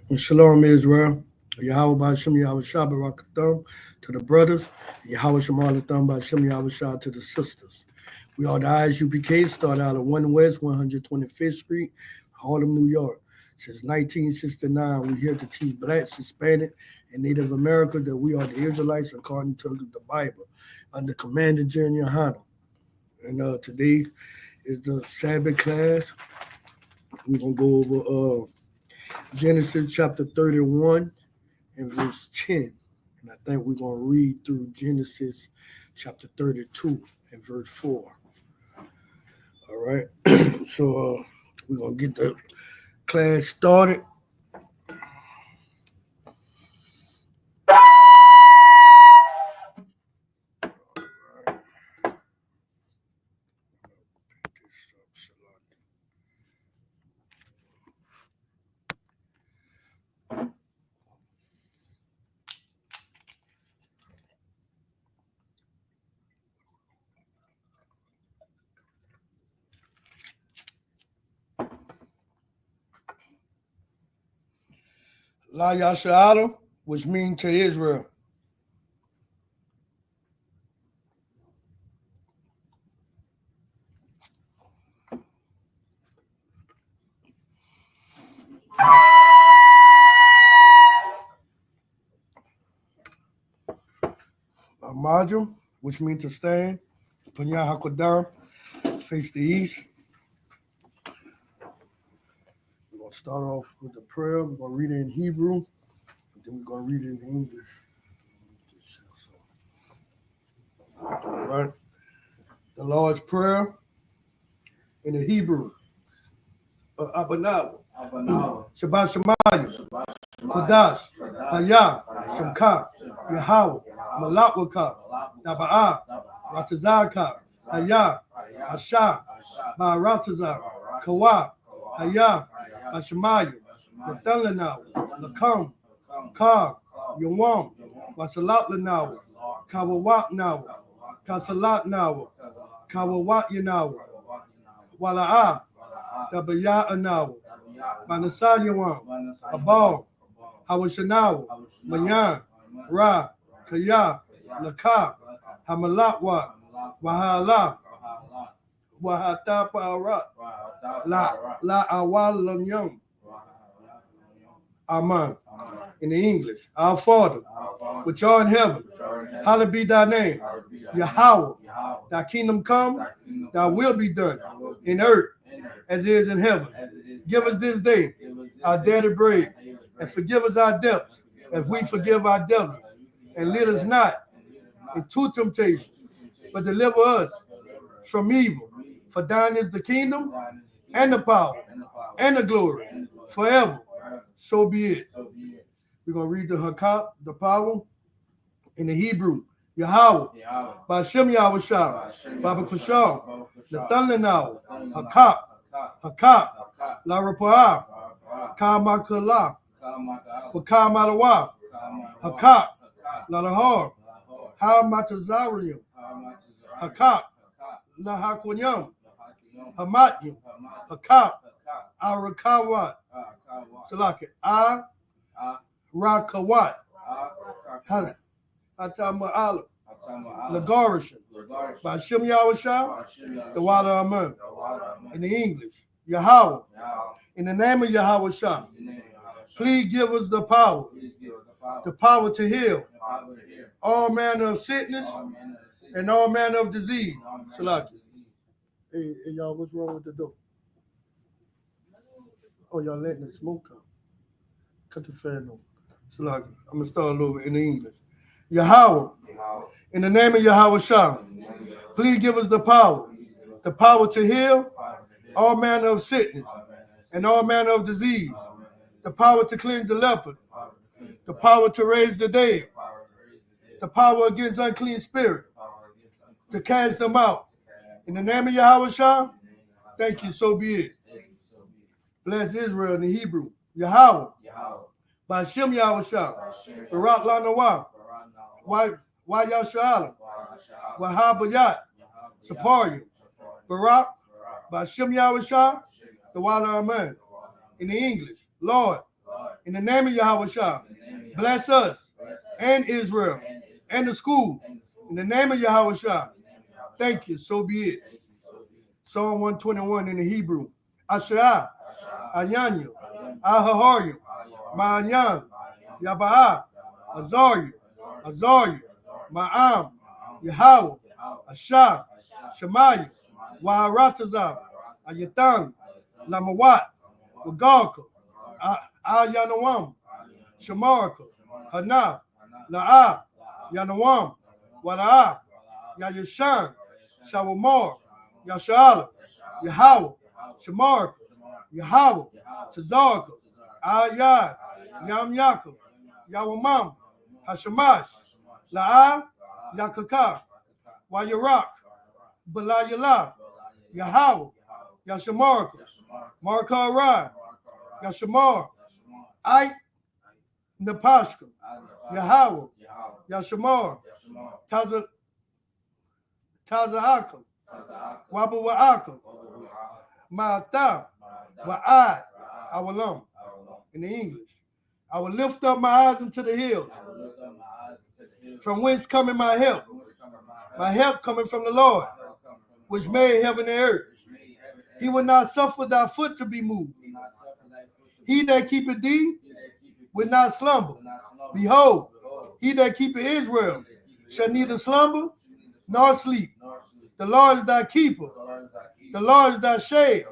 And Shalom Israel. Yahweh Ba'Shem Yahweh Shah Barakatham to the brothers. Yahweh Shemalatham Ba'Shem Yahweh Shah to the sisters. We are the ISUPK, start out at 1 West, 125th Street, Harlem, New York. Since 1969, we're here to teach blacks, Hispanic, and Native America that we are the Israelites according to the Bible, under Commander General Hanna. And today is the Sabbath class. We're going to go over Genesis chapter 31 and verse 10. And I think we're going to read through Genesis chapter 32 and verse 4. All right. So we're going to get the class started. La Yasha'ala, which means to Israel. Amajum, which means to stand. Panya Hakodam, face the east. We're going to start off with the prayer. We're going to read it in Hebrew, and then we're going to read it in English. All right. The Lord's Prayer in the Hebrew. Abanawa. Shabbat Shemayim. Kodash. Hayah. Shemka. Yahweh. Malakwaka. Daba'ah. Ratazaka. Hayah. Asha. Ba'aratazar. Kawa. Hayah. Bashemayim. Nathalanaw. Lakam. Ka. Yawam. Wasalat Lanawa. Kawawat Nawa. Kasalat Nawa. Kawawat Yanawa. Wala'ah. Dabaya Anawa. Manasayawam. Abal. Hawashanawa. Mayan. Ra. Kaya. Laka. Hamalatwa. Wahala. Wahata Parat. La Awalanyam. Amen. In the English, our Father, which art in heaven, hallowed be thy name. Yahweh, thy kingdom come, thy will be done in earth as it is in heaven. Give us this day our daily bread, and forgive us our debts as we forgive our debtors. And lead us not into temptation, but deliver us from evil. For thine is the kingdom, and the power, and the glory, forever. So be it. We're going to read the Hakab, the power, in the Hebrew. Yahweh, Ba'Shem Yahweh Shah, Baba Kushal, Nathalanaw, Hakab, La Rapa'ah, Kamakala, Wakamalawa, Hakab, La Lahar, Hamatazarium, Hakab, La Hakunyam, Hamatyum, Hakab, Arakawat, Salaki, Rakawat, Hatama'ala, Lagarishan, Ba'Shem Yahweh Shah, the water Amen. In the English, Yahweh, in the name of Yahweh Shah, please give us the power to heal all manner of sickness and all manner of disease. Salaki. Hey, y'all, what's wrong with the door? Oh, y'all letting the smoke come. Cut the fan on. Salaki. I'm going to start over in English. Yahweh, in the name of Yahweh Shah, please give us the power to heal all manner of sickness and all manner of disease, the power to cleanse the leopard, the power to raise the dead, the power against unclean spirit, to cast them out. In the name of Yahweh Shah, thank you, so be it. Bless Israel in the Hebrew. Yahweh, Ba'Shem Yahweh Shah, Barak Lanawa, Why Yasha'ala, Wahabayat, Saparium, Barak, Ba'Shem Yahweh Shah, the water Amen. In the English, Lord, In the name of Yahweh Shah, bless us and Israel and the school. In the name of Yahweh Shah, thank you, so be it. Psalm 121 in the Hebrew. Asherah, Ayanyu, Ahaharyu, Ma'anyan, Yaba'a, Azaryu, Azaryu, Ma'am, Yahweh, Ashah, Shemayu, Wa'aratazah, Ayatan, Lamawat, Wagalka, Al-Yanawam, Shamarka, Hana, La'a, Yanawam, Wada'a, Yayashan, Shawamar, Yashala, Yahweh, Shamarka, Yahweh, Tazarka, Ayad, Yam Yaakov, Yawamam, Hashamash, La'a, Yakaka, Wayarak, Balayala, Yahweh, Yashamarka, Marka Arad, Yashamar, Ike, Napashka, Yahweh, Yashamar, Tazaaka, Wabawaaka, Ma'ata, Wa'ad, Awalam, in the English. I will lift up my eyes into the hills, from whence cometh my help. My help coming from the Lord, which made heaven and earth. He will not suffer thy foot to be moved. He that keepeth thee will not slumber. Behold, he that keepeth Israel shall neither slumber nor sleep. The Lord is thy keeper. The Lord is thy shade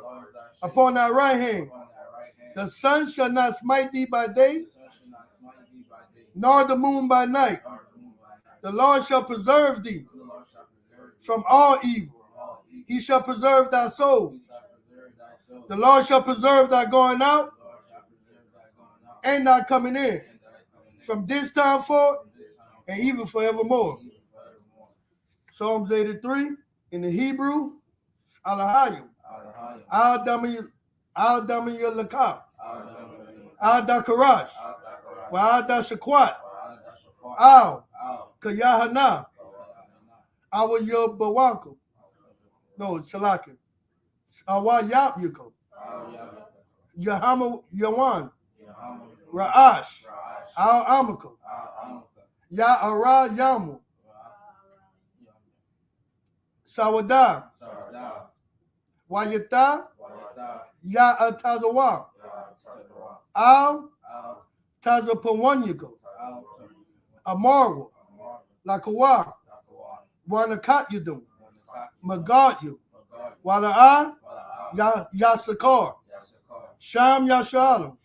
upon thy right hand. The sun shall not smite thee by day, nor the moon by night. The Lord shall preserve thee from all evil. He shall preserve thy soul. The Lord shall preserve thy going out and thy coming in, from this time forth and even forevermore. Psalms 83 in the Hebrew, Alahayim, Al-Damiyah Lakab, Al-Dakarash, Wa-Al-Dashakwat, Al-Kayahana, Awayabawako, no, Shalaka, Awayabyuko, Yahama Yawan, Ra'ash, Al-Amaka, Ya'ara Yamu, Sawada, Wayata, Ya'atazawa, Al Tazapawanyako, Amarwa, Lakawa, Wanakatyadum, Magadyu, Wala'a, Yasakar, Sham Yashalam,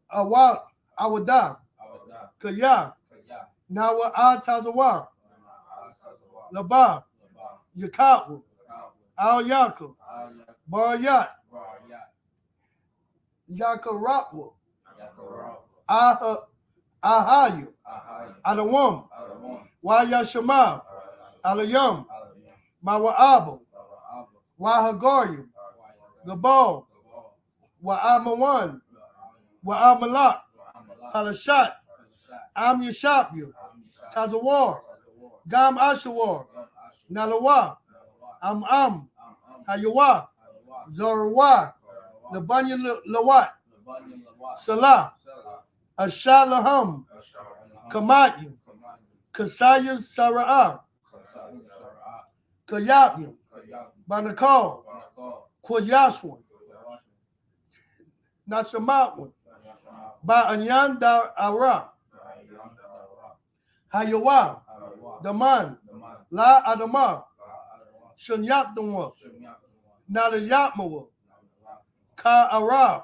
Awada, Kaya, Nawa Atazawa, Laba, Yakatwa, Al Yaakov, Baryat, Yakaratwa, Ahayu, Alawam, Wayashama, Alayam, Mawa'abu, Wahagayu, Gabal, Wa'amawan, Wa'amalak, Halashat, Am Yashabyu, Tazawar, Gam Ashawar, Nalawa, Am, Hayawa, Zorawa, Labanya Lawat, Salah, Ashalaham, Kamatyu, Kasaya Sara'ah, Kayabyu, Banakal, Kwajashwan, Nasamatwan, Ba'anyan da Ara, Hayawa, Daman, La Adama, Shunyatdamwa, Nadayatmawa, Ka Arab,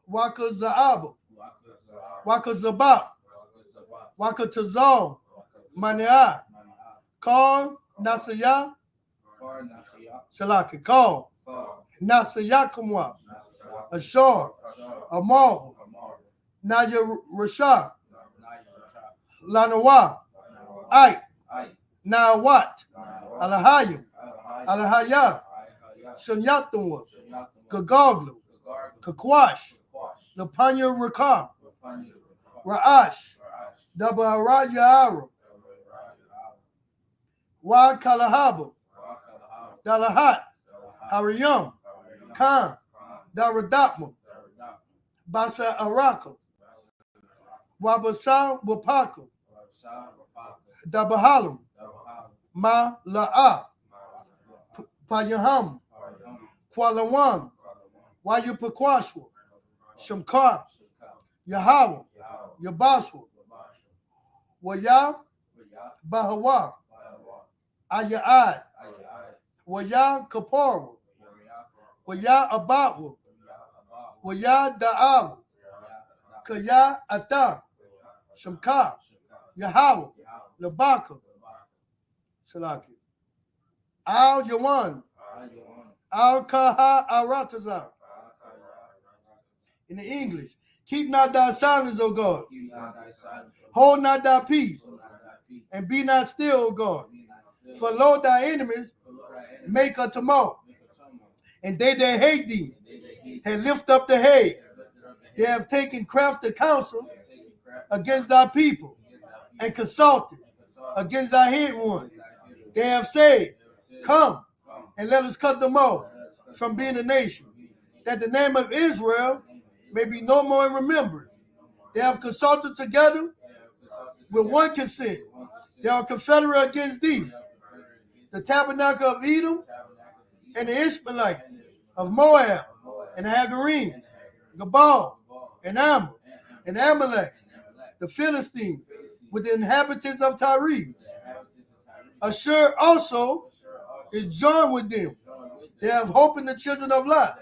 Waka Zaaba, Waka Zabak, Waka Tazal, Mania, Kal Nasaya, Shalaka, Kal Nasayakamwa, Ashar, Amal, Naya Rashad, Lanawa, Ike, Nawat, Alahayu, Alahaya, Shunyatdamwa, Gagaglu, Kakwash, Lapanya Rakam, Ra'ash, Dabaraja Wa Kalahaba, Dalahat, Hariyam, Khan, Daradatma, Basa Araka, Wabasa Wapaka, Dabahalam, Ma La'a, Payaham, Kualawan, Wayupakwashwa, Shamkar, Yahawah, Yabashwa, Waya, Bahawa, Aya'ad, Waya Kapara, Waya Abatwa, Waya Da'awa, Kaya Ata, Shamkar, Yahawah, Labaka, Salaki, Al Yawan, Al Kaha Aratazar. In the English, keep not thy silence, O God. Hold not thy peace, and be not still, O God. For lo, thy enemies make a tumult, and they that hate thee have lift up the head. They have taken crafty counsel against thy people, and consulted against thy hid one. They have said, come, and let us cut them off from being a nation, that the name of Israel may be no more in remembrance. They have consulted together with one consent. They are confederate against thee, the tabernacle of Edom, and the Ishmaelites of Moab, and the Hagarenes, Gabal, and Ammon, and Amalek, the Philistines, with the inhabitants of Tyre. Ashur also is joined with them. They have hope in the children of Lot.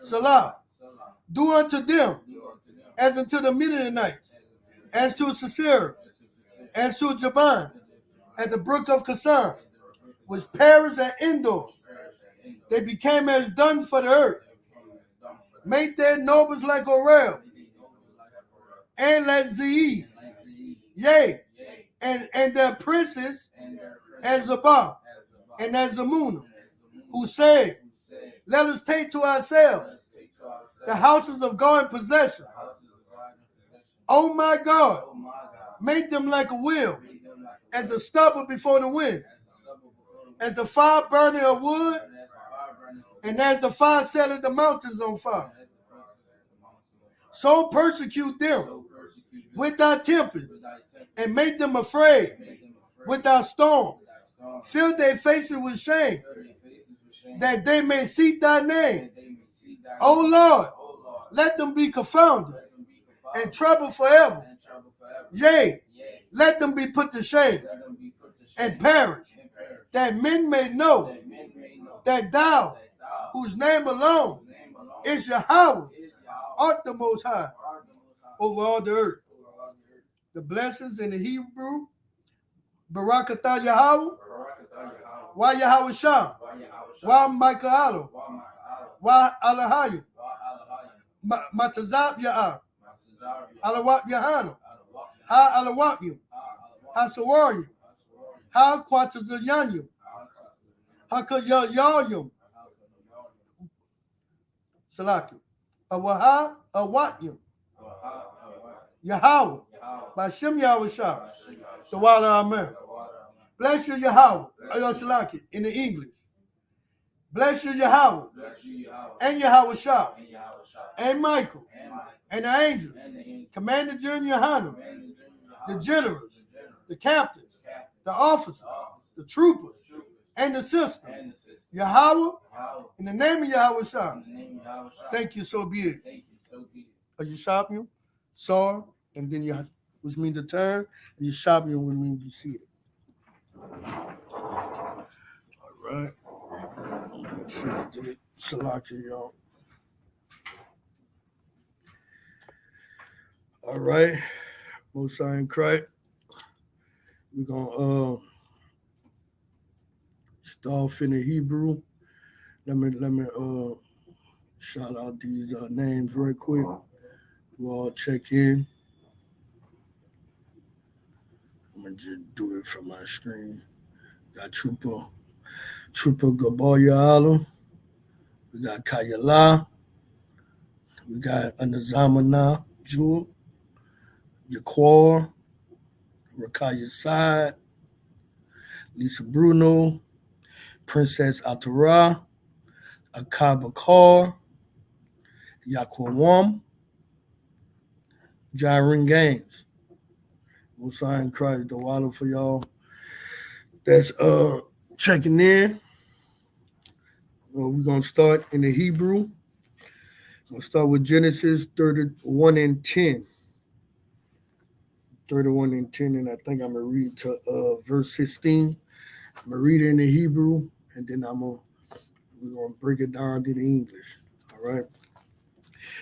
Salah. Do unto them as unto the Midianites, as to Sisera, as to Jaban, at the brook of Kasan, which perished at Endor. They became as dung for the earth. Make their nobles like Orel, and like Zeid, yea, and their princes as Zabah, and as Zamunah, who said, let us take to ourselves the houses of God in possession. Oh my God, make them like a wheel, as the stubble before the wind, as the fire burning of wood, and as the fire setteth the mountains on fire. So persecute them with thy tempest, and make them afraid with thy storm. Fill their faces with shame, that they may seek thy name. O Lord, let them be confounded and troubled forever. Yea, let them be put to shame and perish, that men may know that thou, whose name alone is Yahweh, art the Most High over all the earth. The blessings in the Hebrew, Barakatah Yahweh, Wa Yahweh Shah, Wa Michael, Wa Alahayim, Matazab Ya'ah, Alawat Yahana, Ha Alawatyu, Ha Sawaryu, Ha Quatazayanyum, Ha Kayayayum, Salaki, Awaha Awatyum, Yahweh, Bashem Yahweh Shah, the Wala Amen. Bless you, Yahweh, Salaki, in the English. Bless you, Yahweh, and Yahweh Shah, and Michael, and the angels, Commander General Yohanan, the generals, the captains, the officers, the troopers, and the sisters. Yahweh, in the name of Yahweh Shah. Thank you, so be it. You shop you, saw, and then you, which means to turn, and you shop you, which means you see it. All right. Salaki, y'all. All right. Most High in Christ. We're gonna start off in the Hebrew. Let me shout out these names right quick. We'll all check in. I'm gonna just do it from my screen. Got Trooper Gaboya Alam. We got Kayala. We got Anazamana Jewel. Yaquar. Rakaya Side. Lisa Bruno. Princess Atara. Akaba Kar. Yaquawam. Gyring Games. Most High in Christ, the water for y'all. That's checking in. We're gonna start in the Hebrew. We'll start with Genesis 31 and 10. 31 and 10, and I think I'm gonna read to verse 16. I'm gonna read it in the Hebrew, and then we're gonna break it down to the English. All right.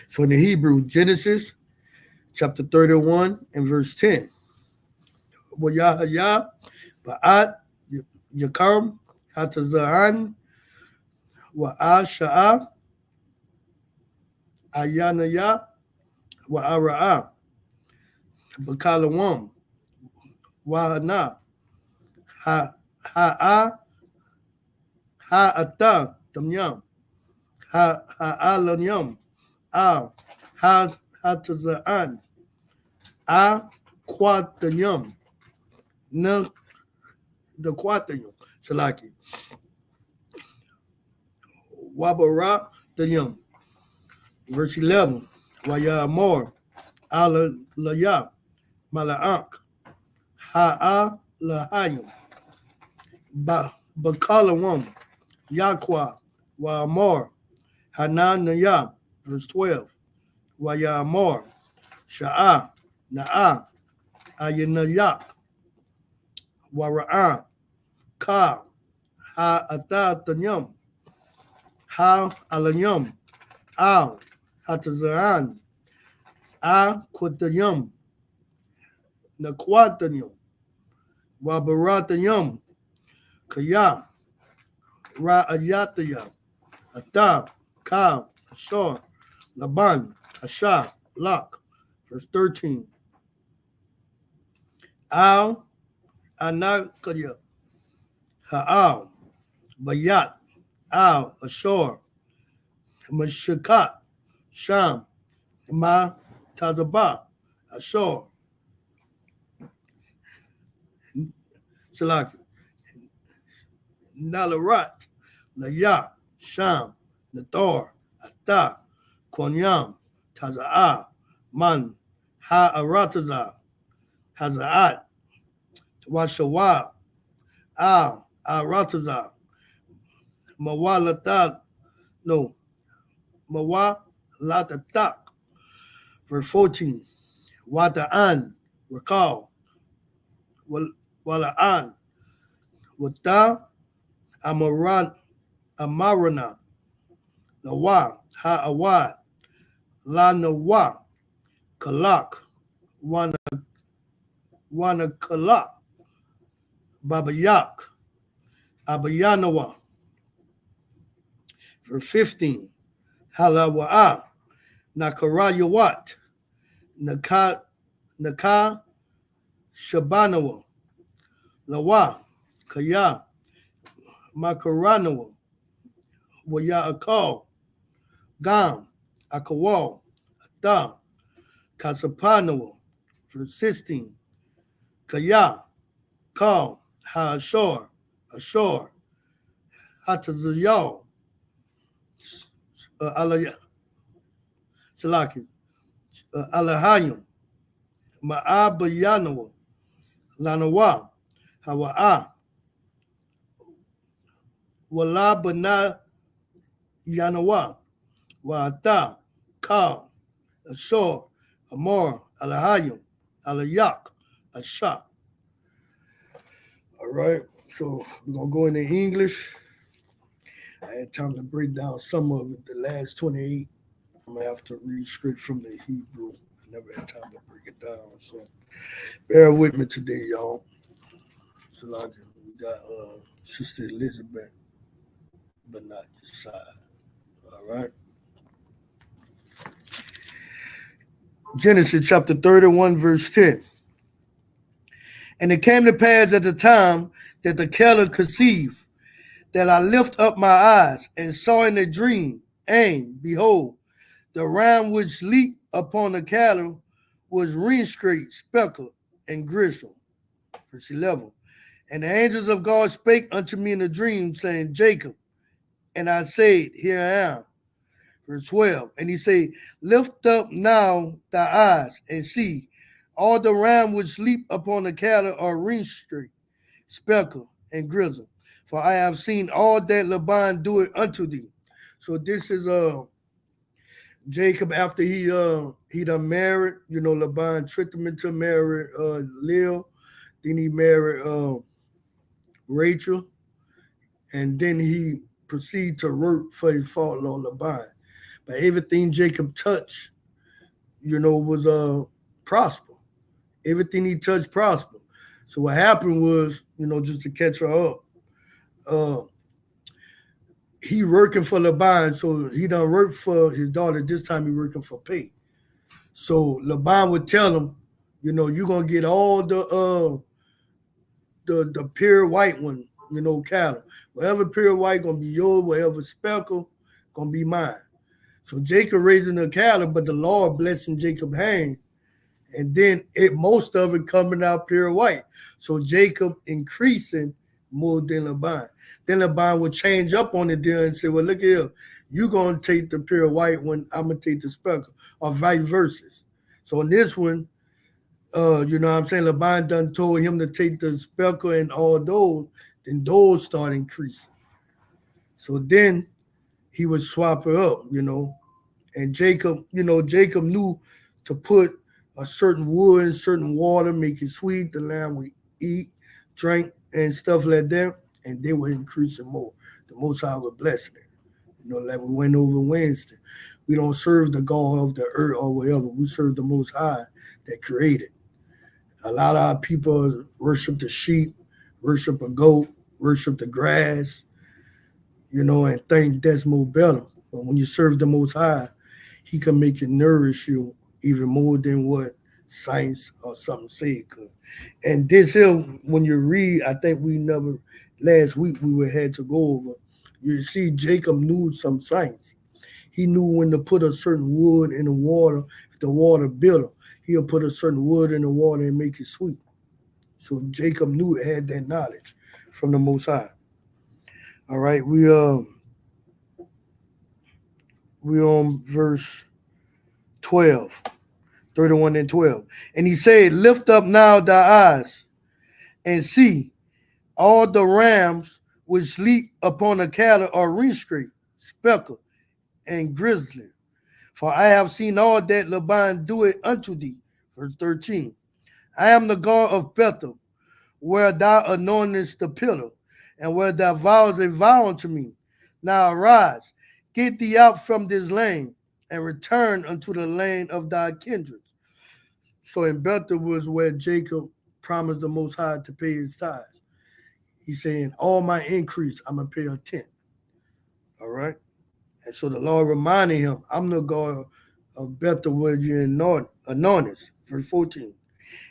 So in the Hebrew, Genesis chapter 31 and verse 10. Wayahaya ba'at yakam hatazaan wa'asha'a ayanaya wa'ara'a bakalawam wa'ana ha'a ha'ata damyam ha'alanyam hatazaan quatanyam na the quatanyam salaki wabara danyam. Verse 11. Waya more ala laya mala'ak ha'a lahayim bakalawam yakwa wa more hananaya. Verse 12. Waya more sha'a na'a ayinayak wara'a ka ha'ata tanyam ha alanyam al hatazaan a quatanyam naquatanyam wabaratanyam kaya ra'ayataya ata ka ashar laban asha lak. Verse 13. Al anakaya ha'al bayat al ashar mashakat sham ma tazaba ashar salaki nalarat laya sham nathar ata konyam taza'a man ha'arataza hazaat washawa al arataza mawalata no mawalatatak. Verse 14. Wata'an recall wala'an wata amarana lawa ha'awad la nawa kalak wana kalak babayak abayanawa. Verse 15. Halawa'a nakarayawat naka shabanawa lawa kaya makaranawa waya akal gam akawal ata kasapanawa. Verse 16. Kaya kal ha'ashor ashor hatazayal alaya salaki alahayim ma'abayanawa lanawa hawa'a walabana yanawa wa'ata ka ashor amor alahayim alayak asha. All right, so we're gonna go into English. I had time to break down some of it. The last 28, I'm gonna have to read straight from the Hebrew. I never had time to break it down, so bear with me today, y'all. So like we got Sister Elizabeth, but not this side. All right. Genesis chapter 31, verse 10. And it came to pass at the time that the cattle conceived, that I lift up my eyes and saw in a dream, and behold, the ram which leaped upon the cattle was ring straight, speckled, and gristle. Verse 11. And the angels of God spake unto me in a dream, saying, Jacob. And I said, Here I am. Verse 12. And he say, lift up now thy eyes and see, all the ram which leap upon the cattle are ring-streaked, speckled, and grizzled. For I have seen all that Laban do it unto thee. So this is Jacob after he done married. Laban tricked him into marrying Leah. Then he married Rachel, and then he proceeded to work for his father-in-law Laban. But everything Jacob touched, was prosper. Everything he touched prospered. So what happened was, just to catch her up, he working for Laban, so he done work for his daughter. This time he working for pay. So Laban would tell him, you're gonna get all the pure white one, cattle. Whatever pure white gonna be yours, whatever speckle gonna be mine. So Jacob raising the cattle, but the Lord blessing Jacob's hand, and then most of it coming out pure white. So Jacob increasing more than Laban. Then Laban would change up on it there and say, well, look here, you're going to take the pure white one, I'm going to take the speckle, or vice versa. So in this one, Laban done told him to take the speckle and all those, then those start increasing. So then he would swap her up, and Jacob knew to put a certain wood and certain water, make it sweet, the lamb would eat, drink, and stuff like that, and they were increasing more. The Most High was blessing it. Like we went over Wednesday. We don't serve the God of the earth or whatever. We serve the Most High that created. A lot of our people worship the sheep, worship a goat, worship the grass, and think that's more better. But when you serve the Most High, he can make it nourish you even more than what science or something said could. And this here, when you read, I think last week we had to go over, you see Jacob knew some science. He knew when to put a certain wood in the water. If the water bitter, he'll put a certain wood in the water and make it sweet. So Jacob knew it, had that knowledge from the Most High. All right, we on verse 12. 31 and 12. And he said, lift up now thy eyes and see, all the rams which leap upon the cattle are ring-streaked, speckled, and grizzled. For I have seen all that Laban do it unto thee. Verse 13. I am the God of Bethel, where thou anointest the pillar, and where thou vowest a vow unto me. Now arise, get thee out from this land, and return unto the land of thy kindred. So in Bethel was where Jacob promised the Most High to pay his tithes. He's saying, all my increase, I'm going to pay a tenth. All right? And so the Lord reminded him, I'm the God of Bethel where you anointest. Verse 14.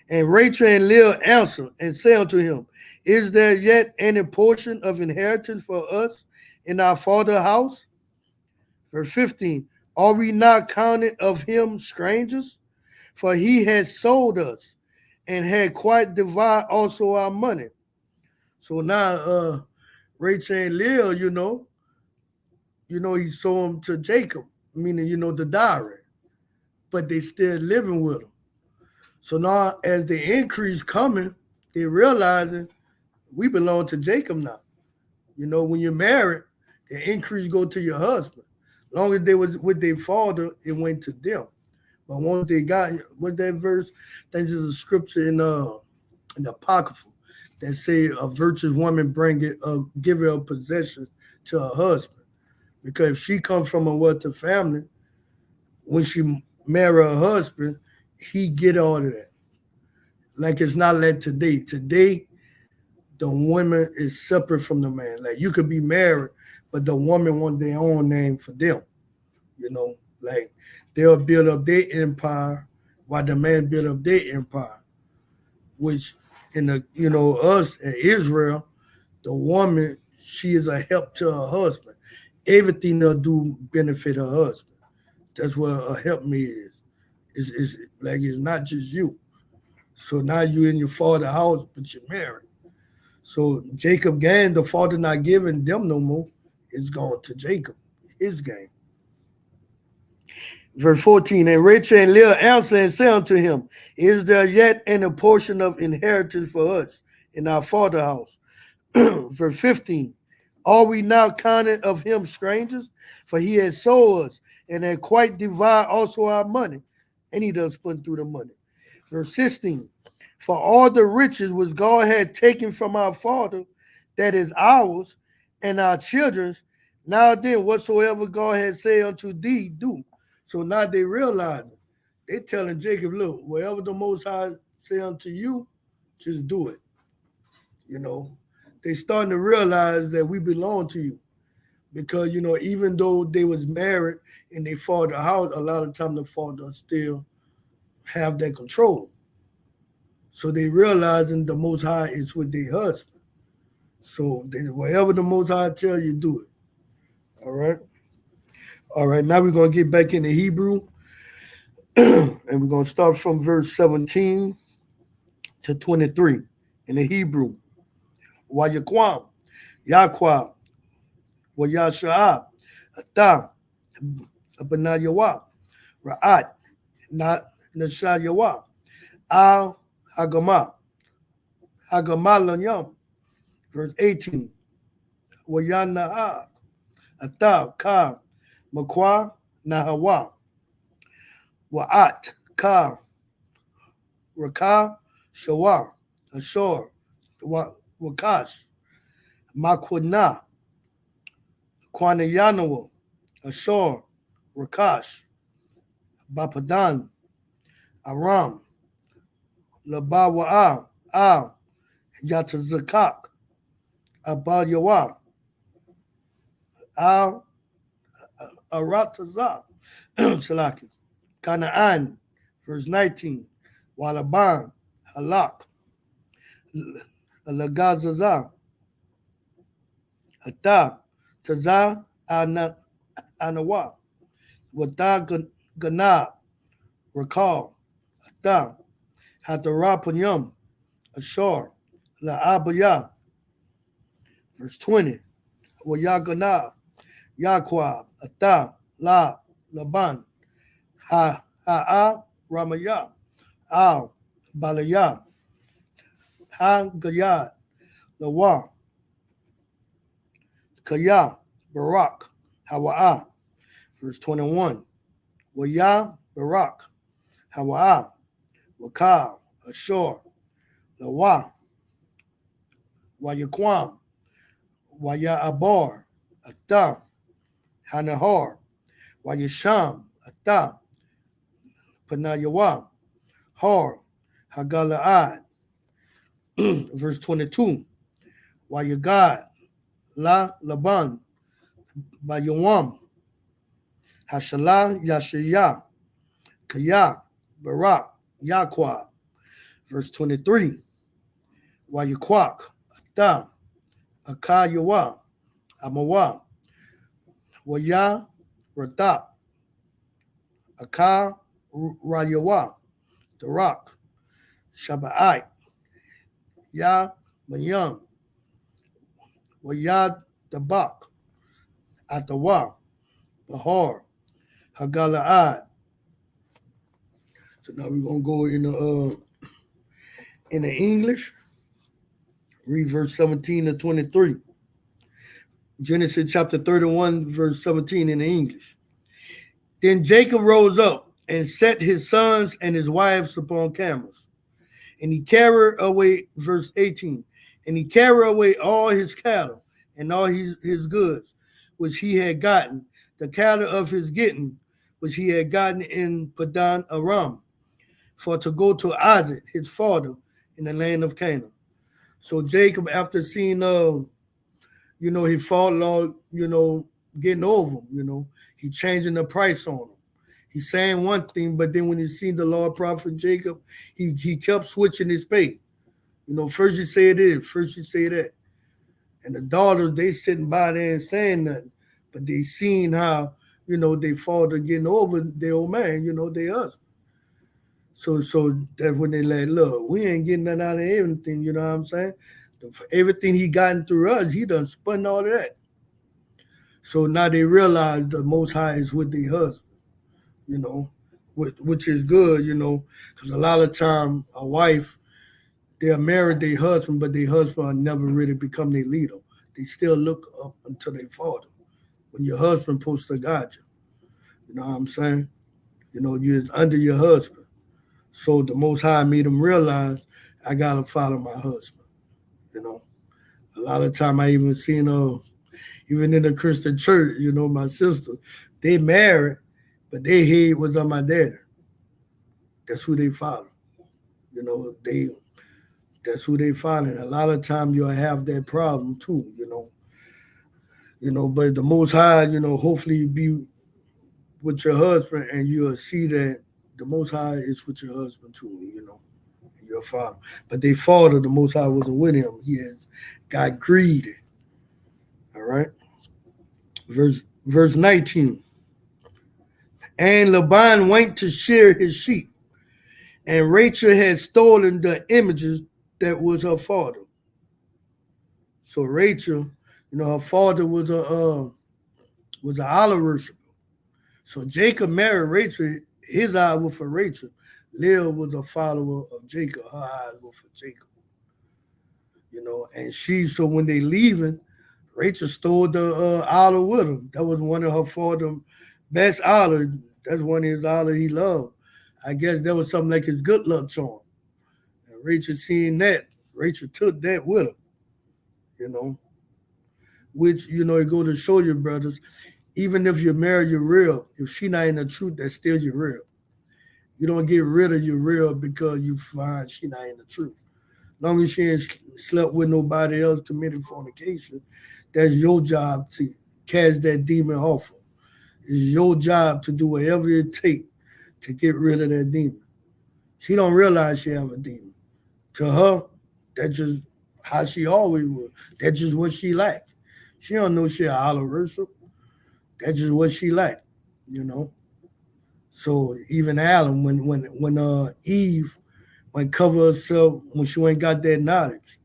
And Rachel and Leah answered and said unto him, is there yet any portion of inheritance for us in our father's house? Verse 15. Are we not counted of him strangers? For he had sold us and had quite divided also our money. So now Rachel and Leah, he sold them to Jacob, meaning, the dowry. But they still living with him. So now as the increase coming, they realizing we belong to Jacob now. When you're married, the increase go to your husband. As long as they was with their father, it went to them. But once they got, what that verse, there's a scripture in the Apocrypha that say a virtuous woman give her a possession to her husband. Because if she comes from a wealthy family, when she marry her husband, he get all of that. Like it's not like today. Today, the woman is separate from the man. Like you could be married, but the woman want their own name for them. Like they'll build up their empire while the man build up their empire. Which in the, us in Israel, the woman, she is a help to her husband. Everything they'll do benefit her husband. That's what a helpmate is. It's like it's not just you. So now you're in your father's house, but you're married. So Jacob gained, the father not giving them no more. It's going to Jacob, his gain. Verse 14, and Rachel and Leah answered and said unto him, is there yet any portion of inheritance for us in our father's house? Verse 15, are we now counted of him strangers? For he has sold us and had quite divided also our money. And he does split through the money. Verse 16, for all the riches which God had taken from our father, that is ours and our children's, now then whatsoever God had said unto thee, do. So now they realize it. They telling Jacob, look, whatever the Most High say unto you, just do it. You know, they starting to realize that we belong to you. Because, you know, even though they was married and they fought the house, a lot of time the father still have that control. So they realizing the Most High is with their husband. So whatever the Most High tell you, do it. All right. All right. Now we're going to get back into Hebrew. And we're going to start from verse 17 to 23 in the Hebrew. Wayaquam, Yaqua, Wayasha'ab, Ata, Abanayawa, Ra'at, Nashayawa, Al Hagama, Hagamalanyam. Verse 18, Wayana'a, Ata, Ka, Makwa, Nahawa, Wa'at, Ka, Raka, Shawa, Ashor, Wakash, Makwana, Kwanayanawa, Ashor, Rakash, Bapadan, Aram, Labawa'a, Al, Yatazakak, Abalyawa, Al, Aratazak, Salaki, Canaan, verse 19, Walaban, Halak, Lagazaza, Ata, Taza, Anawa, Wata Ganab, Rakal, Ata, Hatarapanyam, Ashor, La'abaya, verse 20, Wayaganab, Yaqua, Ata, La, Laban, Ha'a, Ramaya, Al, Balaya, Ha Gayad, Lawa, Kaya, Barak, Hawa'a, verse 21, Waya, Barak, Hawa'a, Wakal, Ashor, Lawa, Wayaquam, Waya Abar, Ata, Hanahar, Wayasham, Ata, Panayawa, Har, Hagala'ad, verse 22, Wayagad, La Laban, Bayawam, Hashalah Yashaya, Kaya, Barak, Yaqua, verse 23, Wayaquak, Ata, Akayawa, Amawa, Waya, Ratap, Aka, Rayawa, the rock, Shabbat, Ya, Manyam, Wayad, the Bak, Atawa, Bahar, Hagala'ad. So now we're gonna go in the English. Read verse 17 to 23. Genesis chapter 31, verse 17 in the English. Then Jacob rose up and set his sons and his wives upon camels. And he carried away, verse 18, and he carried away all his cattle and all his goods, which he had gotten, the cattle of his getting, which he had gotten in Padan Aram, for to go to Isaac, his father, in the land of Canaan. So Jacob, after seeing, his father, getting over him, he changing the price on him. He's saying one thing, but then when he seen the Lord prophet Jacob, he kept switching his pay. First you say this, first you say that. And the daughters, they sitting by there and saying nothing, but they seen how, they father getting over their old man, their husband. So that's when they like, look, we ain't getting nothing out of everything, you know what I'm saying? For everything he gotten through us, he done spun all of that. So now they realize the Most High is with their husband. you know, which is good, you know, because a lot of time a wife, they'll marry their husband, but their husband will never really become their leader. They still look up until they father. When your husband supposed to guide you, you know what I'm saying? You know, you're under your husband. So the Most High made them realize I gotta follow my husband. You know, a lot of time I even seen even in the Christian church, you know, my sister, they married, but their head was on my daddy. That's who they follow. You know, that's who they follow. And a lot of time you'll have that problem too, you know. You know, but the Most High, you know, hopefully you be with your husband and you'll see that the Most High is with your husband too, you know, and your father. But they father, the Most High wasn't with him. He has got greedy. All right. Verse 19. And Laban went to shear his sheep, and Rachel had stolen the images that was her father. So Rachel, you know, her father was an idol worshiper. So Jacob married Rachel. His eyes were for Rachel. Leah was a follower of Jacob. Her eyes were for Jacob. You know, and so when they leaving, Rachel stole the idol with him. That was one of her father's best idols. That's one of his idols he loved. I guess that was something like his good luck charm. And Rachel seeing that, Rachel took that with her. You know, which, you know, it go to show you, brothers, even if you marry your real, if she not in the truth, that's still your real. You don't get rid of your real because you find she not in the truth. As long as she ain't slept with nobody else, committed fornication, that's your job to cast that demon off her. It's your job to do whatever it takes to get rid of that demon. She don't realize she have a demon. To her, that's just how she always was. That's just what she like. She don't know she an idol worshiper. That's just what she like, you know. So even Adam, when Eve went cover herself when she ain't got that knowledge.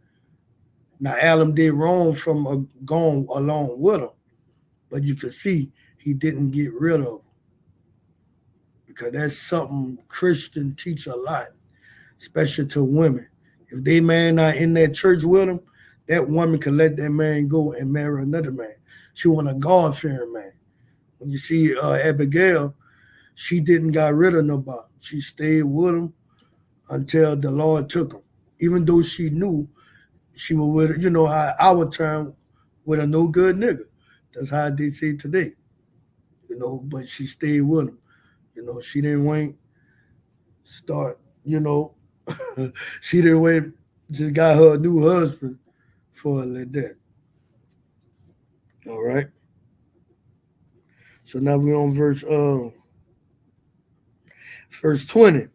Now Adam did wrong from going along with her, but you can see he didn't get rid of her because that's something Christians teach a lot, especially to women. If they man not in that church with them, that woman can let that man go and marry another man. She want a God-fearing man. When you see Abigail, she didn't got rid of nobody. She stayed with him until the Lord took him. Even though she knew she was with, you know, how our term with a no good nigga. That's how they say today. You know, but she stayed with him. You know, she didn't wait, start, you know, she didn't wait, just got her a new husband for her like that. All right. So now we're on verse 20.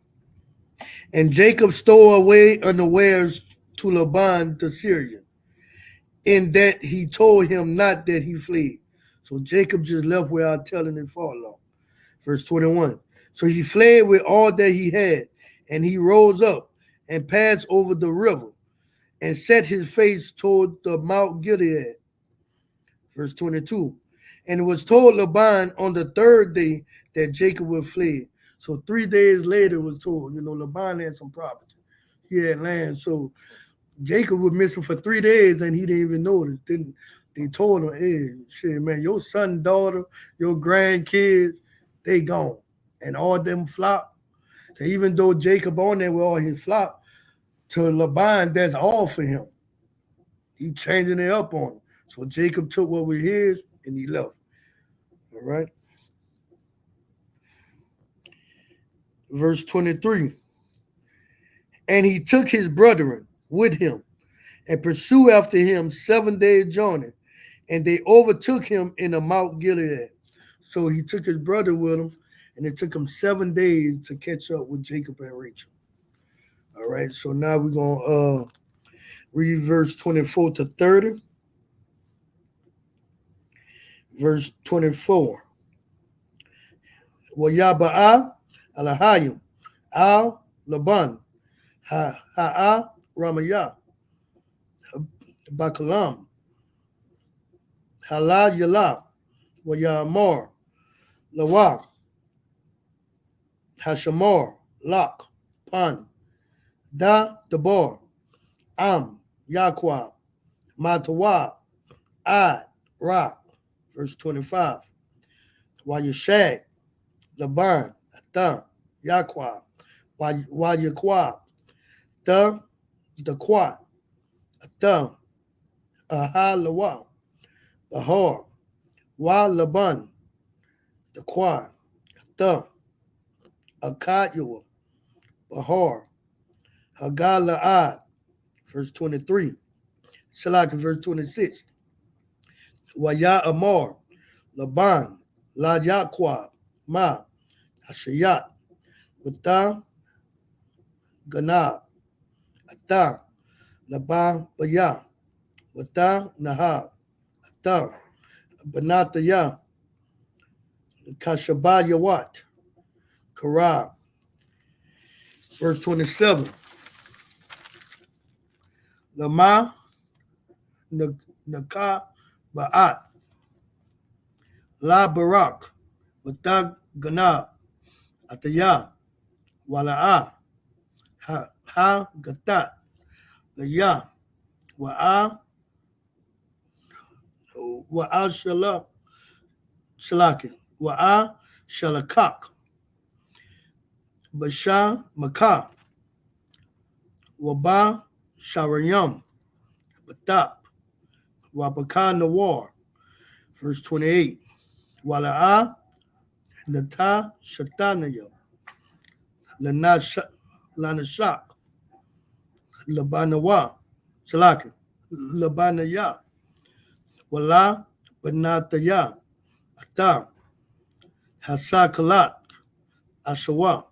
And Jacob stole away unawares to Laban the Syrian, in that he told him not that he fled. So Jacob just left without telling him for long. Verse 21. So he fled with all that he had, and he rose up and passed over the river and set his face toward the Mount Gilead. Verse 22. And it was told Laban on the third day that Jacob would flee. So 3 days later it was told, you know, Laban had some property. He had land. So Jacob was missing for 3 days and he didn't even notice. Then they told him, hey, shit, man, your son, daughter, your grandkids, they gone. And all them flop. So even though Jacob on there with all his flop, to Laban, that's all for him. He changing it up on him. So Jacob took what was his and he left. All right. Verse 23. And he took his brethren with him and pursued after him 7 days' journey. And they overtook him in the Mount Gilead. So he took his brother with him, and it took him 7 days to catch up with Jacob and Rachel. All right. So now we're going to read verse 24 to 30. Verse 24. Wayaba'a alahayim al Laban ha'a Ramayah Bakalam Hala Yala Wayamar Lawa Hashamar, Lok, Pan, Da, Debar, Am, Yaqua, Matawab, Ad, Rock. Verse 25. Wayashag, Laban, Athan, Yaqua, Wayaqua, Da, Dequat, Athan, Ahalawa, Bahar, Wa Laban, Dequat, Athan, Akatyawa, Bahar, Hagala'ad, verse 23. Salak, verse 26. Waya Amar, Laban, La Yaqua, Ma, Ashayat, Wata, Ganab, Ata, Laban, Baya, Wata, Nahab, Ata, Banataya, Kashabayawat, Karab. Verse 27. Lama, Naka, Ba'at, La Barak, Wata, Ganab, Ataya, Wala'a, Ha Gatat, Laya, Wa'a, Wa'a Shalakin, Wa'a Shalakak, Basha Makah, Waba Sharayam, Batap, Wabaka Nawar, verse 28. Wala'a Nata Shatanaya, Lanashak, Labanawa, Shalakin, Labanaya, Wala Banataya, Atam, Hasakalat, Ashawa,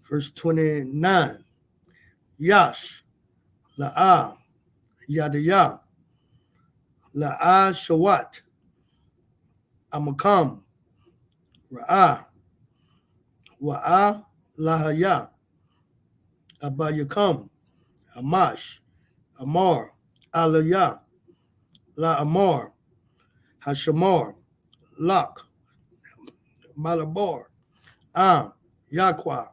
verse 29. Yash, La'a, Yadaya, La'a Shawat, Amakam, Ra'a, Wa'a Lahaya, Abayakam, Amash, Amar, Alaya, La Amar, Hashamar, Lak, Malabar, Am, Yaqua,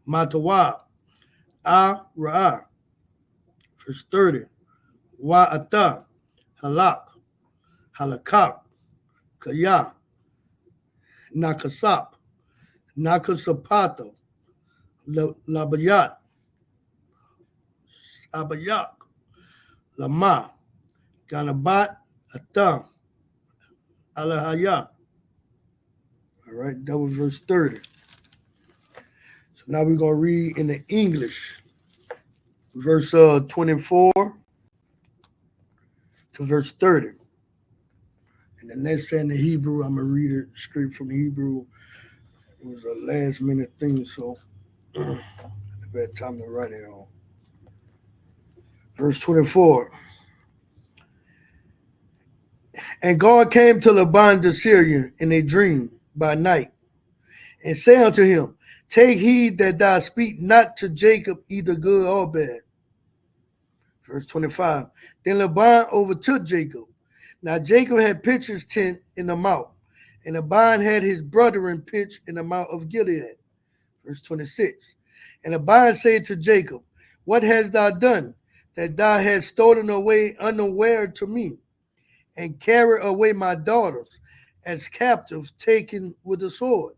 Matawab, Ra'a, verse 30. Wa'ata, Halak, Halakak, Kaya, Nakasap, Nakasapato, Labayat, Abayak, Lama, Ganabat, Atam, Alahaya. All right, that was verse 30. So now we're going to read in the English, verse 24 to verse 30. And the next in the Hebrew, I'm going to read it straight from the Hebrew. It was a last minute thing, so I had time to write it on. Verse 24. And God came to Laban the Syrian in a dream by night, and said unto him, Take heed that thou speak not to Jacob either good or bad. Verse 25. Then Laban overtook Jacob. Now Jacob had pitched his tent in the mount, and Laban had his brethren pitch in the mount of Gilead. Verse 26. And Laban said to Jacob, What hast thou done, that thou hast stolen away unaware to me, and carried away my daughters as captives taken with the sword?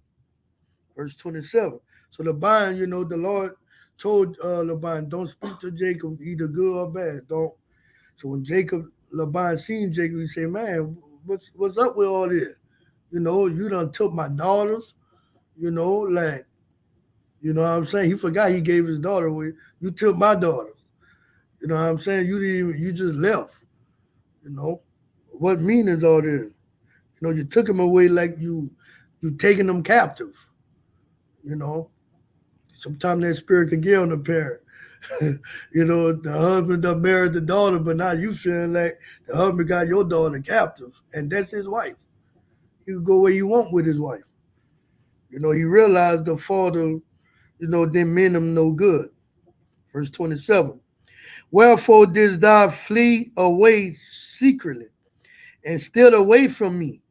Verse 27. So Laban, the Lord told Laban, don't speak to Jacob either good or bad. Don't. So when Laban seen Jacob, he said, man, what's up with all this? You done took my daughters, like, you know what I'm saying? He forgot he gave his daughter away. You took my daughters. You know what I'm saying? You just left. What meaning all this? You took him away like you taking them captive. Sometimes that spirit can get on the parent. The husband done married the daughter, but now you feeling like the husband got your daughter captive, and that's his wife. He can go where he want with his wife. He realized the father, didn't mean him no good. Verse 27. Wherefore didst thou flee away secretly, and still away from me,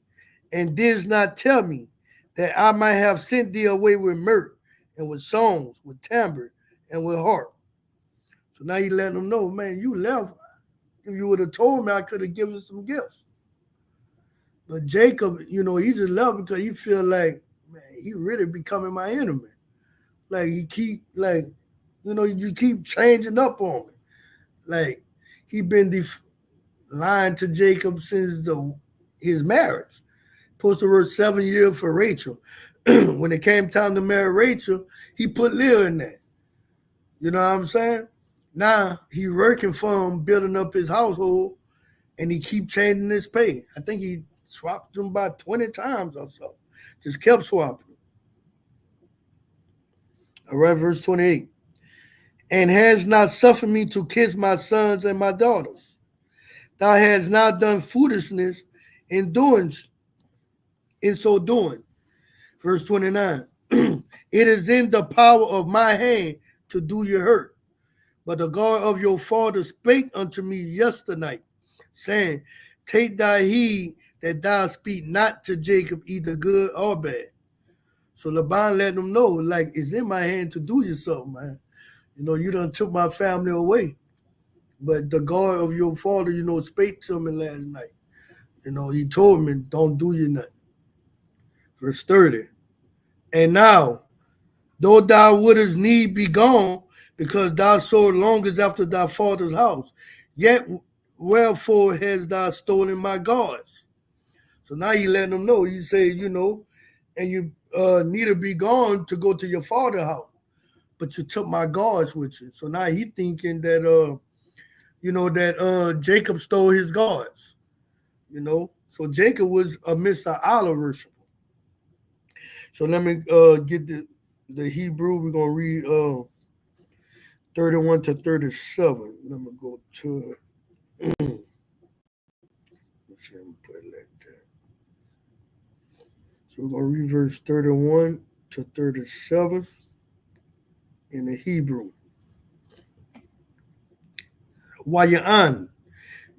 and didst not tell me, that I might have sent thee away with mirth, and with songs, with timbre, and with harp. So now he letting them know, man, you left. If you would have told me, I could have given you some gifts. But Jacob, he just left because he feel like, man, he really becoming my enemy. Like he keep you keep changing up on me. Like he been lying to Jacob since his marriage. Supposed to work 7 years for Rachel. When it came time to marry Rachel, he put Leah in that. You know what I'm saying? Now he working for him, building up his household, and he keep changing his pay. I think he swapped them about 20 times or so. Just kept swapping. All right, verse 28. And has not suffered me to kiss my sons and my daughters. Thou hast not done foolishness in so doing. Verse 29. It is in the power of my hand to do you hurt. But the God of your father spake unto me yesternight, saying, take thy heed that thou speak not to Jacob either good or bad. So Laban let him know, like, it's in my hand to do you something, man. You done took my family away. But the God of your father, spake to me last night. He told me, don't do you nothing. Verse 30. And now, though thou wouldest need be gone, because thou so longest after thy father's house, yet wherefore hast thou stolen my gods? So now you letting them know. You say, and you need to be gone to go to your father's house, but you took my gods with you. So now he thinking that Jacob stole his gods. So Jacob was a Mr. Allah worshiper. So let me get the Hebrew. We're gonna read 31 to 37. Let me go to it. Let's see, I'm put it like that. So we're gonna read verse 31 to 37 in the Hebrew. Waya'an,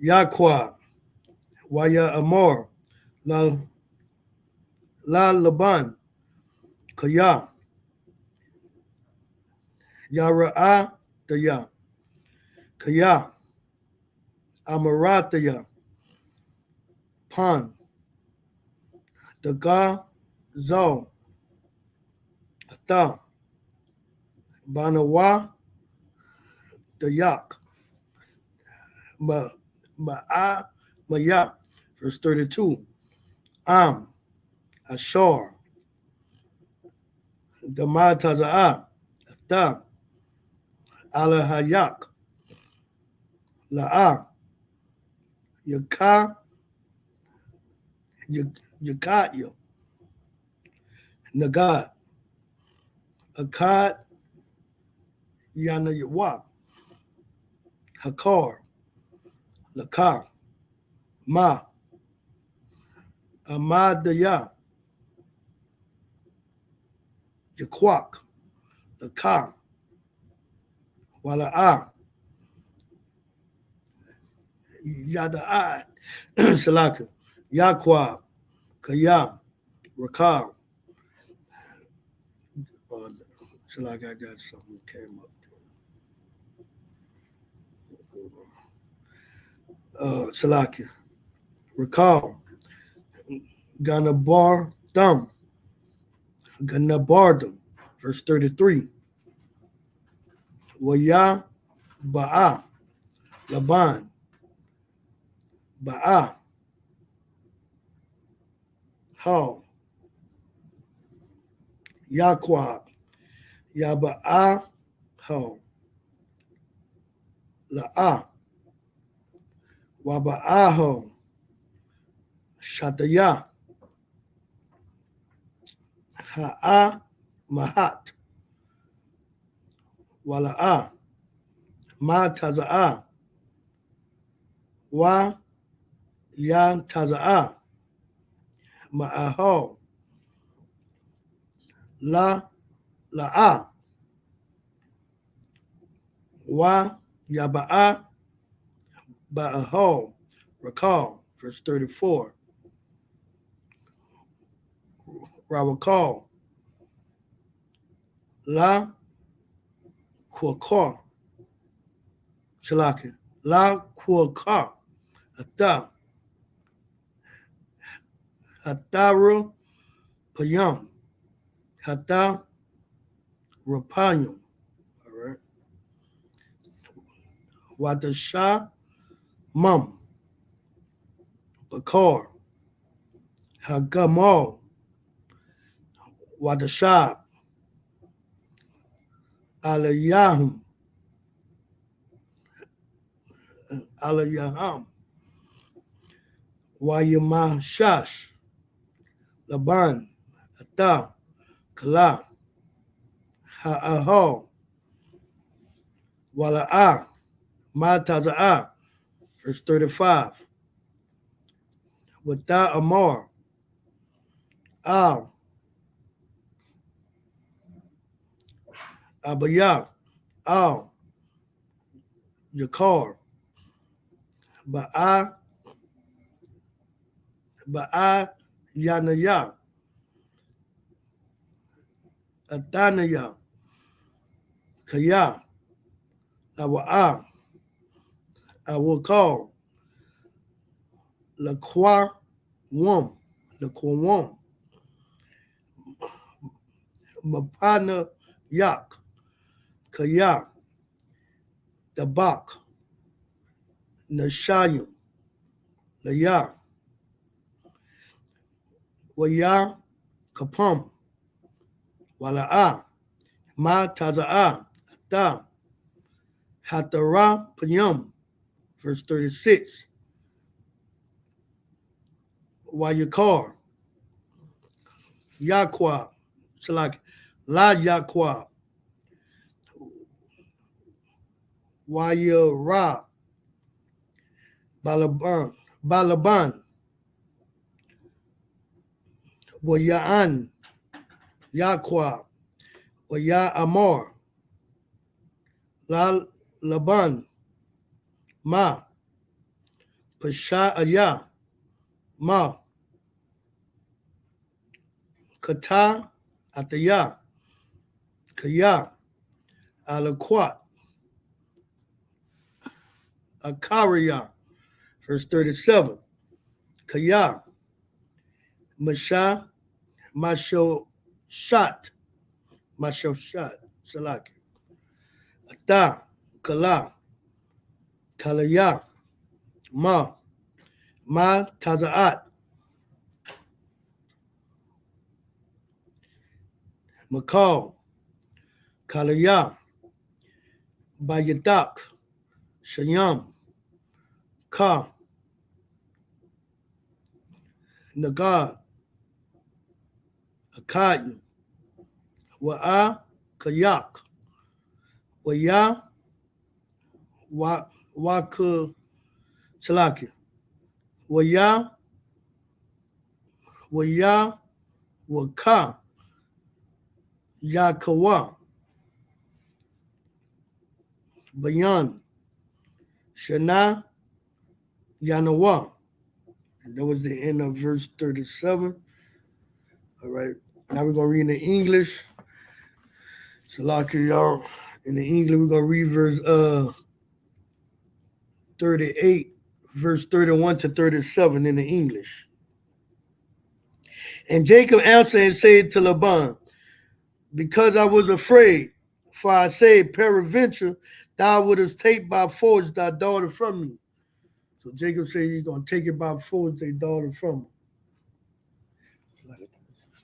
Yaqua, Waya Amar, La Laban, Kaya, Yara'a Daya, Kaya, Amarataya, Pan, Daga, Zal, Ata, Banawa, Dayak, Ma'a, Maya, verse 32, Am, Ashar, Damataza'a, Ata, Alahayak, La'a, Yaka, Yakatya, Nagat, Akkad, Yanayawa, Hakar, Laka, Ma, Amadaya, Yakwak, Laka, Wala'a, Yada'at, Salaka, Yakwa, Kaya, Rakar. Salaka, I got something came up there. Salaka, Rakar, Ganabar Dam, Ganabardam, verse 33. Waya Ba'a, Laban, Ba'a, How, Yaqua, Yaba'a, How, La'a, Waba'aho, Shataya, Ha'a, Mahat, Wala'a, Ma Taza'a, Wa Ya Taza'a, Ma'aho, La La'a, Wa Yaba'a, Ba'aho, Recall, verse 34. Rawakal, La Quakar. Shalaki. La Quakar. Ata. Hataru Payam. Hata Rapayam. All right. Wadasha Mum. Bakar. Hagamal. Wadasha. Alayahum. Alayaham. Wayamashash. Laban. Ata. Kala. Ha'ahal. Wala'a. Mataza'a. Verse 35. Wata Amar. Al. Abaya. Al. Yakar. Ba'a. Ba'a Yanaya. Adanaya. Kaya. Awa'a. Awakal. Lakwa Wom. Lakwa Wom. Mapana Yak. Kaya. Dabak. Nashayim. Laya. Waya. Kapam. Wala'a. Ma Taza'a. Ata. Hatara Payam. Verse 36. Wayakar. Yaqua. Salak. La Yaqua. Wayara. Balaban. Balaban. Wayaan. Yaqua. Waya Amar. La Laban. Ma. Pasha'aya. Ma. Kata. Ataya. Kaya. Alaquat. Akariya. Verse 37. Kaya. Masha. Masho Shat. Masho Shat. Salaki. Ata. Kala. Kalaya. Ma. Ma Taza'at. Makal. Kalaya. Bayadak. Shayam. Ka. Nagad. Akayu. Wa'a. Kayak. Waya. Waku. Salaki. Waya. Waya. Waka. Yakawa. Bayan. Shana. Yanawa. And that was the end of verse 37. All right. Now we're going to read in the English. Salaki, y'all. In the English, we're going to read verse 38, verse 31 to 37 in the English. And Jacob answered and said to Laban, because I was afraid, for I said, peradventure, thou wouldest take by force thy daughter from me. So Jacob said, you're going to take it by force, thy daughter from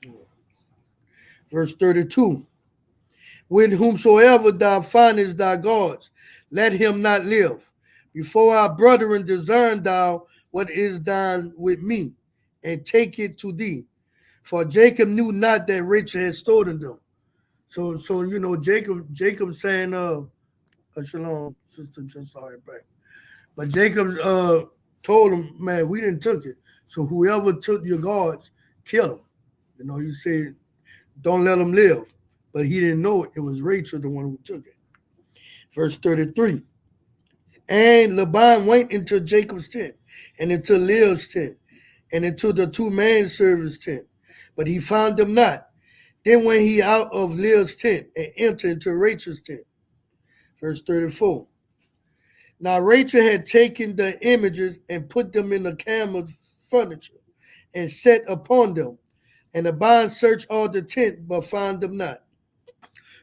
me. Verse 32. With whomsoever thou findest thy gods, let him not live. Before our brethren discern thou what is thine with me, and take it to thee. For Jacob knew not that Rachel had stolen them. So you know, Jacob saying, shalom, sister, just saw it back. But Jacob told him, man, we didn't took it. So whoever took your gods, kill him. You know, he said, don't let him live. But he didn't know it was Rachel, the one who took it. Verse 33. And Laban went into Jacob's tent, and into Leah's tent, and into the two manservants' tent. But he found them not. Then went he out of Leah's tent and entered into Rachel's tent. Verse 34. Now Rachel had taken the images and put them in the camel's furniture and set upon them. And the bond searched all the tent, but found them not.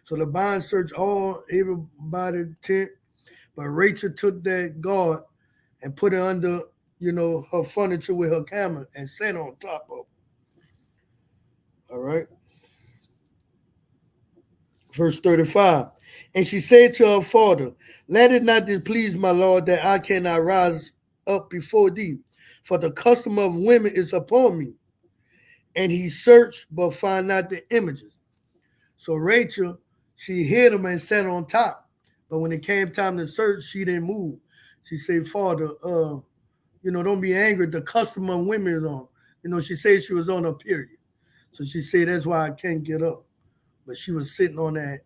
So the bond searched all everybody's tent, but Rachel took that guard and put it under, her furniture with her camel and sat on top of it. All right. Verse 35. And she said to her father, let it not displease my lord that I cannot rise up before thee, for the custom of women is upon me. And he searched, but found not the images. So Rachel, she hid them and sat on top. But when it came time to search, she didn't move. She said, Father, don't be angry. The custom of women is on. She said she was on her period. So she said, that's why I can't get up. But she was sitting on that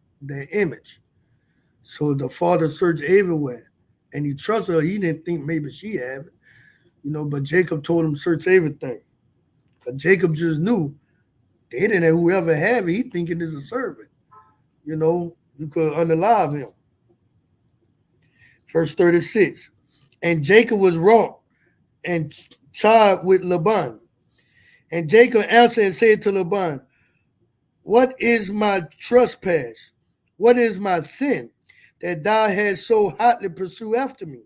image. So the father searched everywhere. And he trusted her. He didn't think maybe she had it. But Jacob told him search everything. But Jacob just knew. They didn't know whoever had it. He thinking it's a servant. You could unalive him. Verse 36. And Jacob was wroth and charged with Laban. And Jacob answered and said to Laban, what is my trespass? What is my sin that thou hast so hotly pursued after me?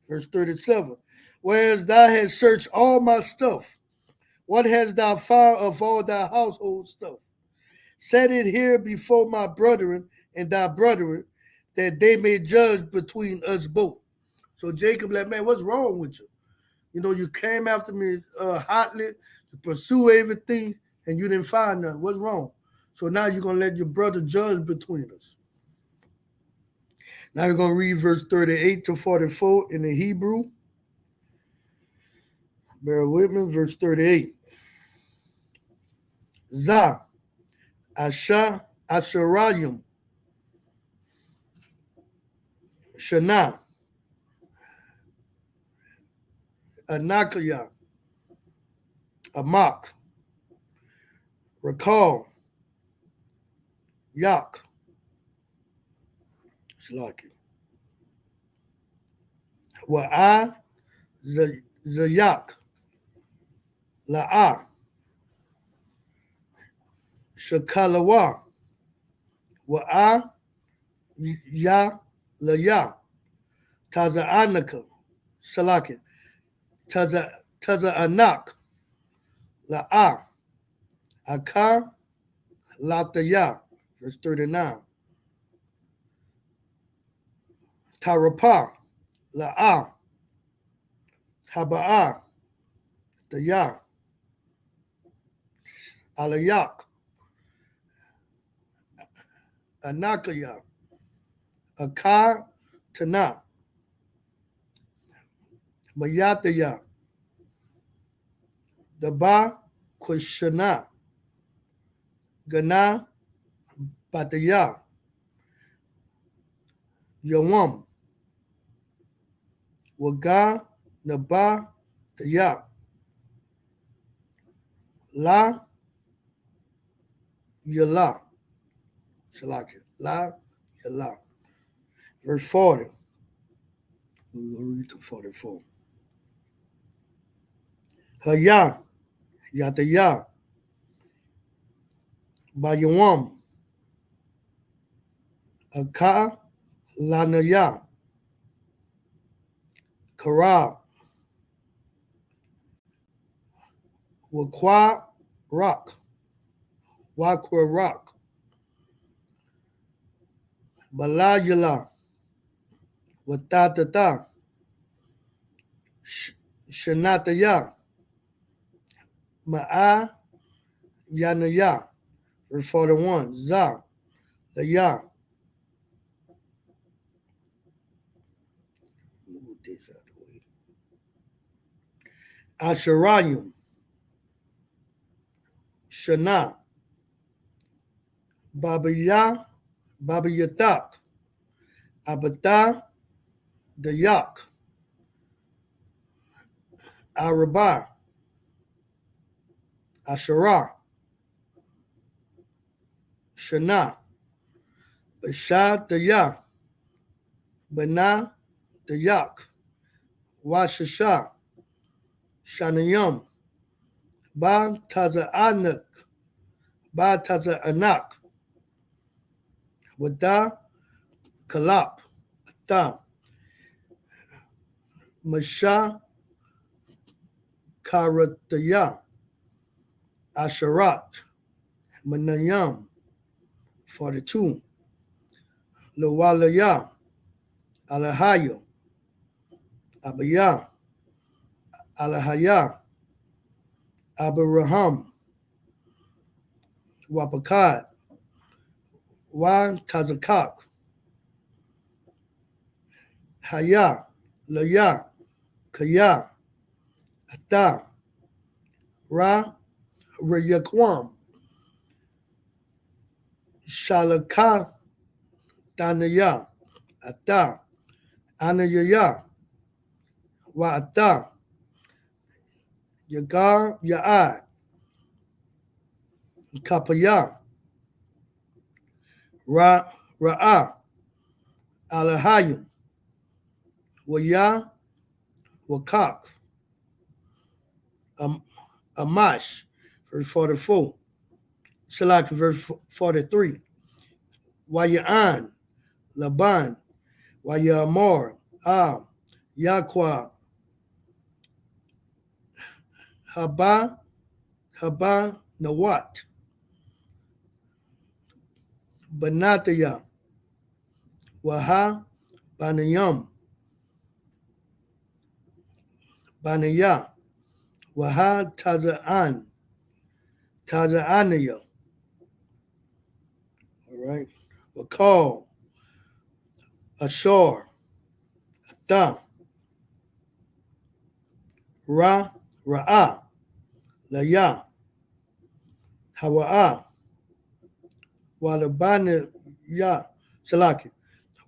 Verse 37. Whereas thou hast searched all my stuff, what hast thou found of all thy household stuff? Set it here before my brethren and thy brethren, that they may judge between us both. So Jacob like, man, what's wrong with you? You came after me hotly to pursue everything, and you didn't find nothing. What's wrong? So now you're going to let your brother judge between us. Now we're going to read verse 38 to 44 in the Hebrew. Bear with me, verse 38. Zah, Asherayim, Shana, Anakaya, Amak, Rakal, Yak, Shlaki, Wa'ah, Zayak, La'ah, Shakalawa, Wa'ah, Ya, Laya, Taza'anaka, Shalaki, Taza'anak, La'ah, Akar, Lataya, verse 39. Tarapah, La'ah, Haba'ah, Daya, Alayak, Anakaya, Akar, Tana, Mayataya, Daba, Kwashana, Gana, Bataya, Yawam, Waga, Naba, Daya, La, Yala, Shalaki, La, Yala. Verse 40. We're going to read to 44. Haya, Yataya, Bayawam, Aka, Lanaya, Karab, Wakwa Rock, Wakwa Rock, Balayala, Watatata, Shanataya, Ma'a, Yanaya. Verse 41. Za, Laya. Move this out of the way. Asherayim, Shana, Babaya, Babayatak, Abata, Dayak, Arabah, Asherah, Shana, Bashad the Ya, Bana the Yak, Washasha, Shanayam, Ba Taza Anak, Ba Taza Anak, Wada Kalap, Ata, Masha Karataya, Asharat, Manayam, 42, Lawalaya, Alahayo, Abaya, Alahaya, Abraham, Wapakad, Wa Tazakak, Haya, Laya, Kaya, Ata, Ra, Rayakwam, Shalaka, Danaya, Ata, Anayaya, Wa Ata, Yagar, Ya'ad, Kapaya, Ra'a, Alahayim, Waya, Wakak, Amash, verse 44, Salak, verse 43, Waya'an, Laban, Wayamor, Yaqua, Haba, Nawat, Banataya, Waha, Banayam, Banaya, Waha Taza'anaya. All right. Wakal, Ashar, Ata, Ra'a, Laya, Hawa'a, Walabanaya, Salaki,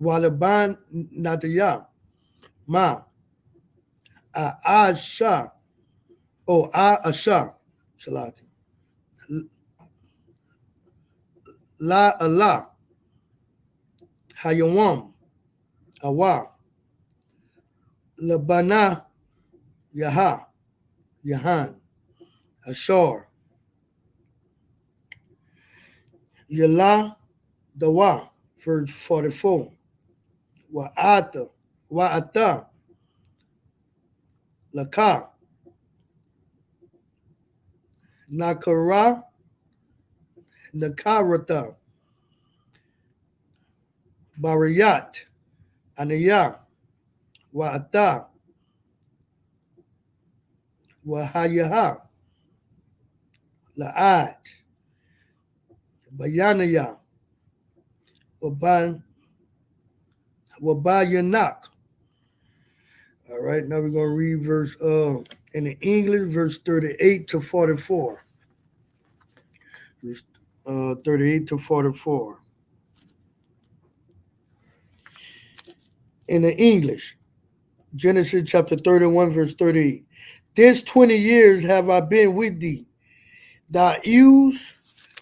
Walaban Nataya, Ma, Asha, Asha, Salaki, La Allah, Hayawam, Awa, Labana, Yahan, Ashar, Yala, Dawa, verse 44, Wa'ata, Laka, Nakara, Nakarata, Bariyat, Anaya, Wa'ata, Wahayaha, La'at, Bayanaya, Wabayanak. All right, now we're going to read verse in the English, verse 38 to 44. Verse 38 to 44. In the English, Genesis chapter 31, verse 38. This 20 years have I been with thee. Thy ewes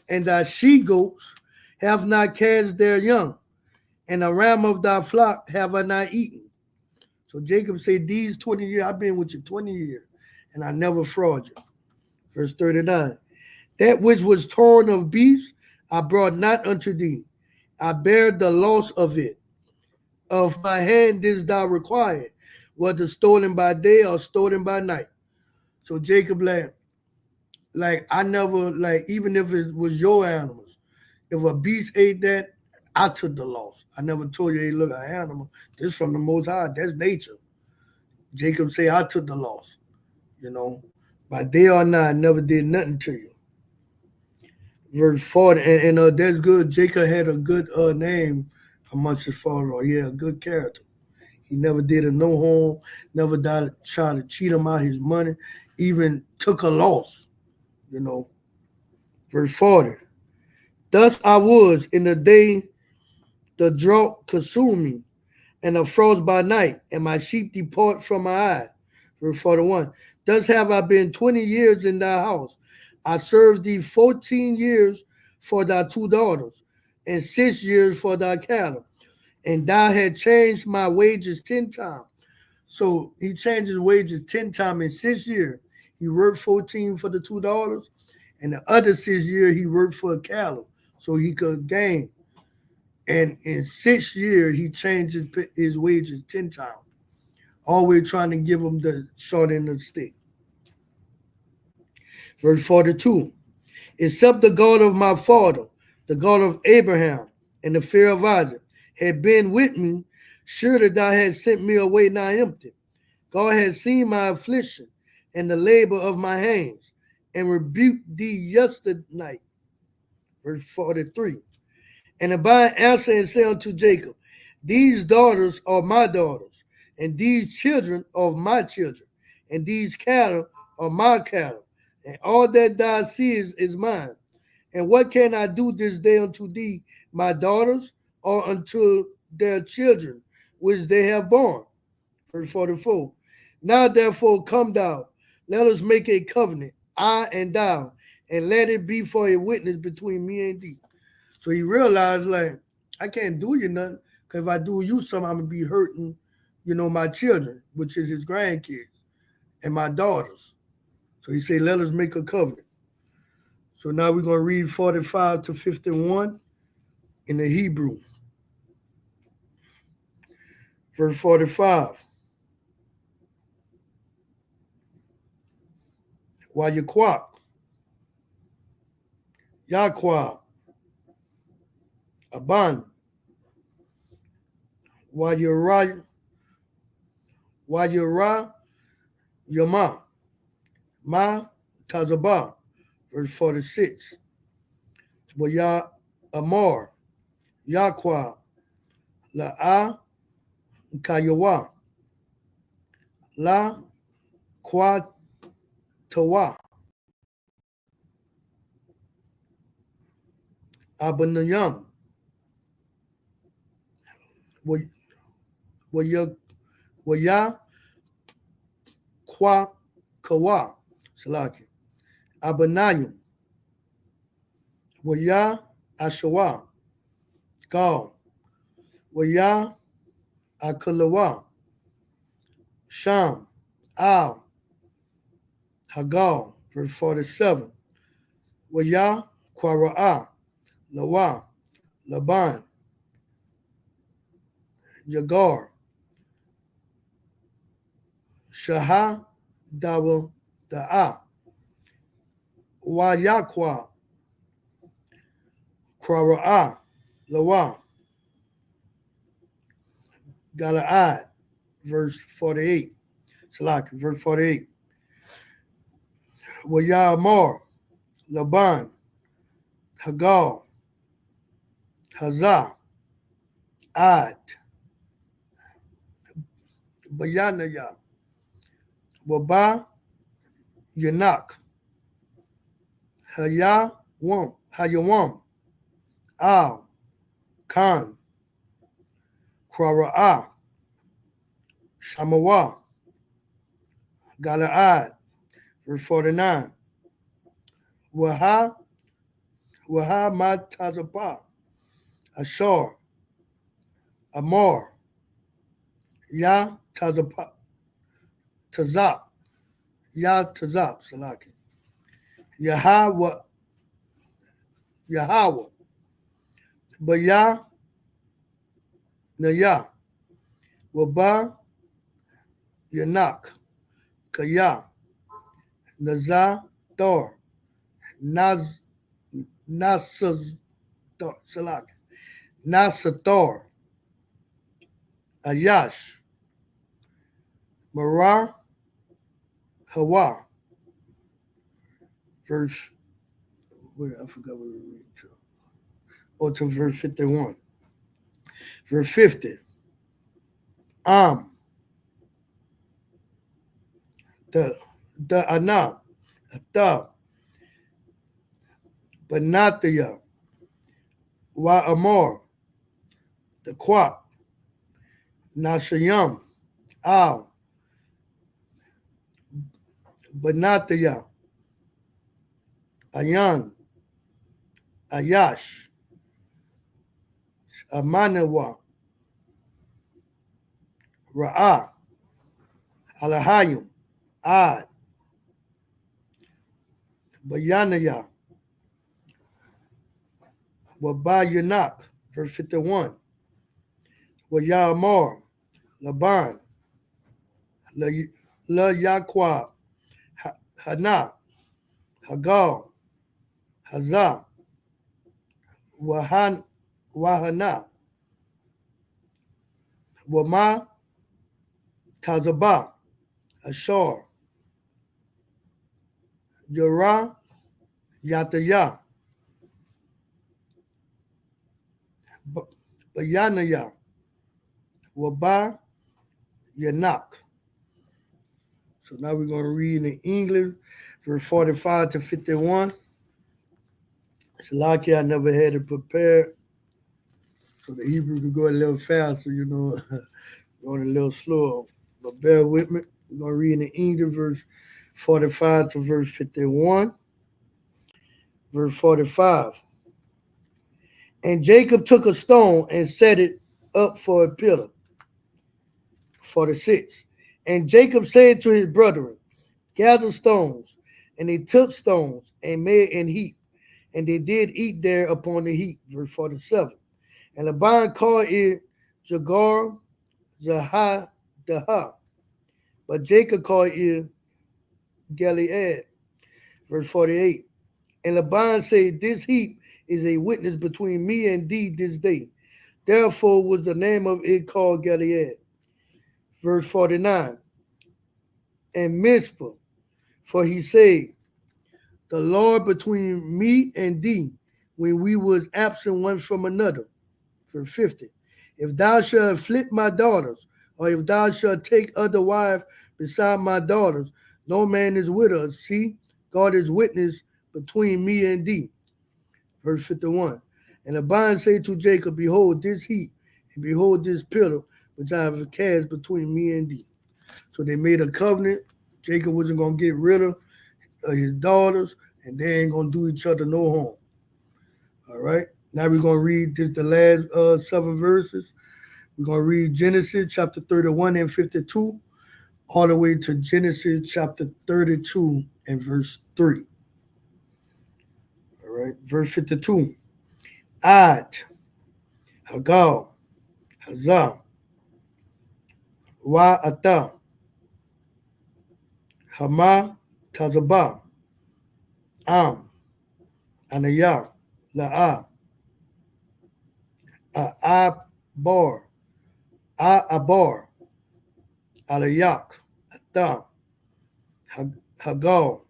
and thy she-goats have not cast their young, and the ram of thy flock have I not eaten. So Jacob said, these 20 years, I've been with you 20 years, and I never fraud you. Verse 39. That which was torn of beasts, I brought not unto thee. I bear the loss of it. Of my hand didst thou require, whether stolen by day or stolen by night. So Jacob, like I never, even if it was your animals, if a beast ate that, I took the loss. I never told you, hey, look, an animal, this from the Most High, that's nature. Jacob say, I took the loss, by day or night, I never did nothing to you. Verse 40, and that's good. Jacob had a good name amongst his followers. Yeah, a good character. He never did a no harm, never tried to cheat him out his money, even took a loss, Verse 40. Thus I was in the day the drought consumed me, and the frost by night, and my sheep depart from my eye. Verse 41. Thus have I been 20 years in thy house. I served thee 14 years for thy two daughters. and 6 years for thy cattle. And thou had changed my wages 10 times. So he changed his wages 10 times in 6 years. He worked 14 for the $2, and the other 6 years he worked for cattle so he could gain. And in 6 years he changed his wages 10 times. Always trying to give him the short end of the stick. Verse 42. Except the God of my father, the God of Abraham, and the fear of Isaac, had been with me, surely thou hadst sent me away now empty. God has seen my affliction and the labor of my hands, and rebuked thee yesternight. Verse 43. And Abiah answered and said unto Jacob, these daughters are my daughters, and these children are my children, and these cattle are my cattle, and all that thou seest is mine. And what can I do this day unto thee, my daughters, or unto their children, which they have borne? Verse 44. Now therefore come thou, let us make a covenant, I and thou, and let it be for a witness between me and thee. So he realized, like, I can't do you nothing, because if I do you something, I'm going to be hurting, my children, which is his grandkids, and my daughters. So he said, let us make a covenant. So now we're going to read 45 to 51 in the Hebrew. Verse 45. While you quack, Yaqua, Aban, while you ra, Yama, Ma, Tazaba, verse 46. Waya Amor, Yaqua, La'a, Kayawa, La, Kwa, Tawa, Abanayam, Waya, Kwa, Kawa, Salaki, Abanayam, Waya, Ashawa, Gal, Waya, Akalawa, Sham, Al, Hagal, verse 47. Waya, Kwara'a, Lawa, Laban, Yagar, Shaha, Dawa, Da'a, Wayakwa, Kwara'a, Lawa, Gala'ad, verse 48. Salaki, verse 48. Wayamar, Laban, Hagal, Hazah, Ad, Bayanaya, Waba, Yanak, Hayawam, Al, Khan, Kwara'a, Shamawa, Gala'ad, verse 49. Waha Matazapa, Ashar, Amor, Ya Tazapa, Tazap, Ya Tazap, Salaki, Yahweh, Baya, Naya, Waba, Yanak, Kaya, Nazar, Thor, Nasaz, Salaki, Nasathor, Ayash, Marah, Hawa, verse, I forgot what we were reading to. Or to verse 51. Verse 50. The Anam, the Banathia, Wa Amor, the Quat, Nashayam, Al, Banathia, Ayan, Ayash, Amanawa, Ra'ah, Alahayim, Ad, Bayanaya, Wabayanak, verse 51, Wayamar, Laban, La Yaqua, Hana, Hagal, Hazah, Wahana, Wama, Tazabah, Ashar, Yara, Yataya, Bayanaya, Waba, Yanak. So now we're going to read in English, verse 45 to 51. It's lucky I never had it prepared, so the Hebrew could go a little faster, going a little slower. But bear with me. We're going to read in English, verse 45 to verse 51. Verse 45. And Jacob took a stone and set it up for a pillar. 46. And Jacob said to his brethren, gather stones. And they took stones and made an heap. And they did eat there upon the heap. Verse 47. And Laban called it Jagar Zahadaha. But Jacob called it Gilead. Verse 48. And Laban said, this heap is a witness between me and thee this day. Therefore was the name of it called Gilead. Verse 49. And Mizpah, for he said, the Lord between me and thee, when we was absent one from another. Verse 50. If thou shalt afflict my daughters, or if thou shalt take other wives beside my daughters, no man is with us. See, God is witness between me and thee. Verse 51. And Laban said to Jacob, behold this heap, and behold this pillar, which I have cast between me and thee. So they made a covenant. Jacob wasn't going to get rid of his daughters, and they ain't going to do each other no harm. All right. Now we're going to read the last 7 verses. We're going to read Genesis chapter 31 and 52, all the way to Genesis chapter 32 and verse 3. All right. Verse 52. Ad, Hagal, Hazah, Wa'ata, Hama, Tazabah, Am, Anayah, La'ah, A'abar, A'abar, Alayak, Ata, Hagal,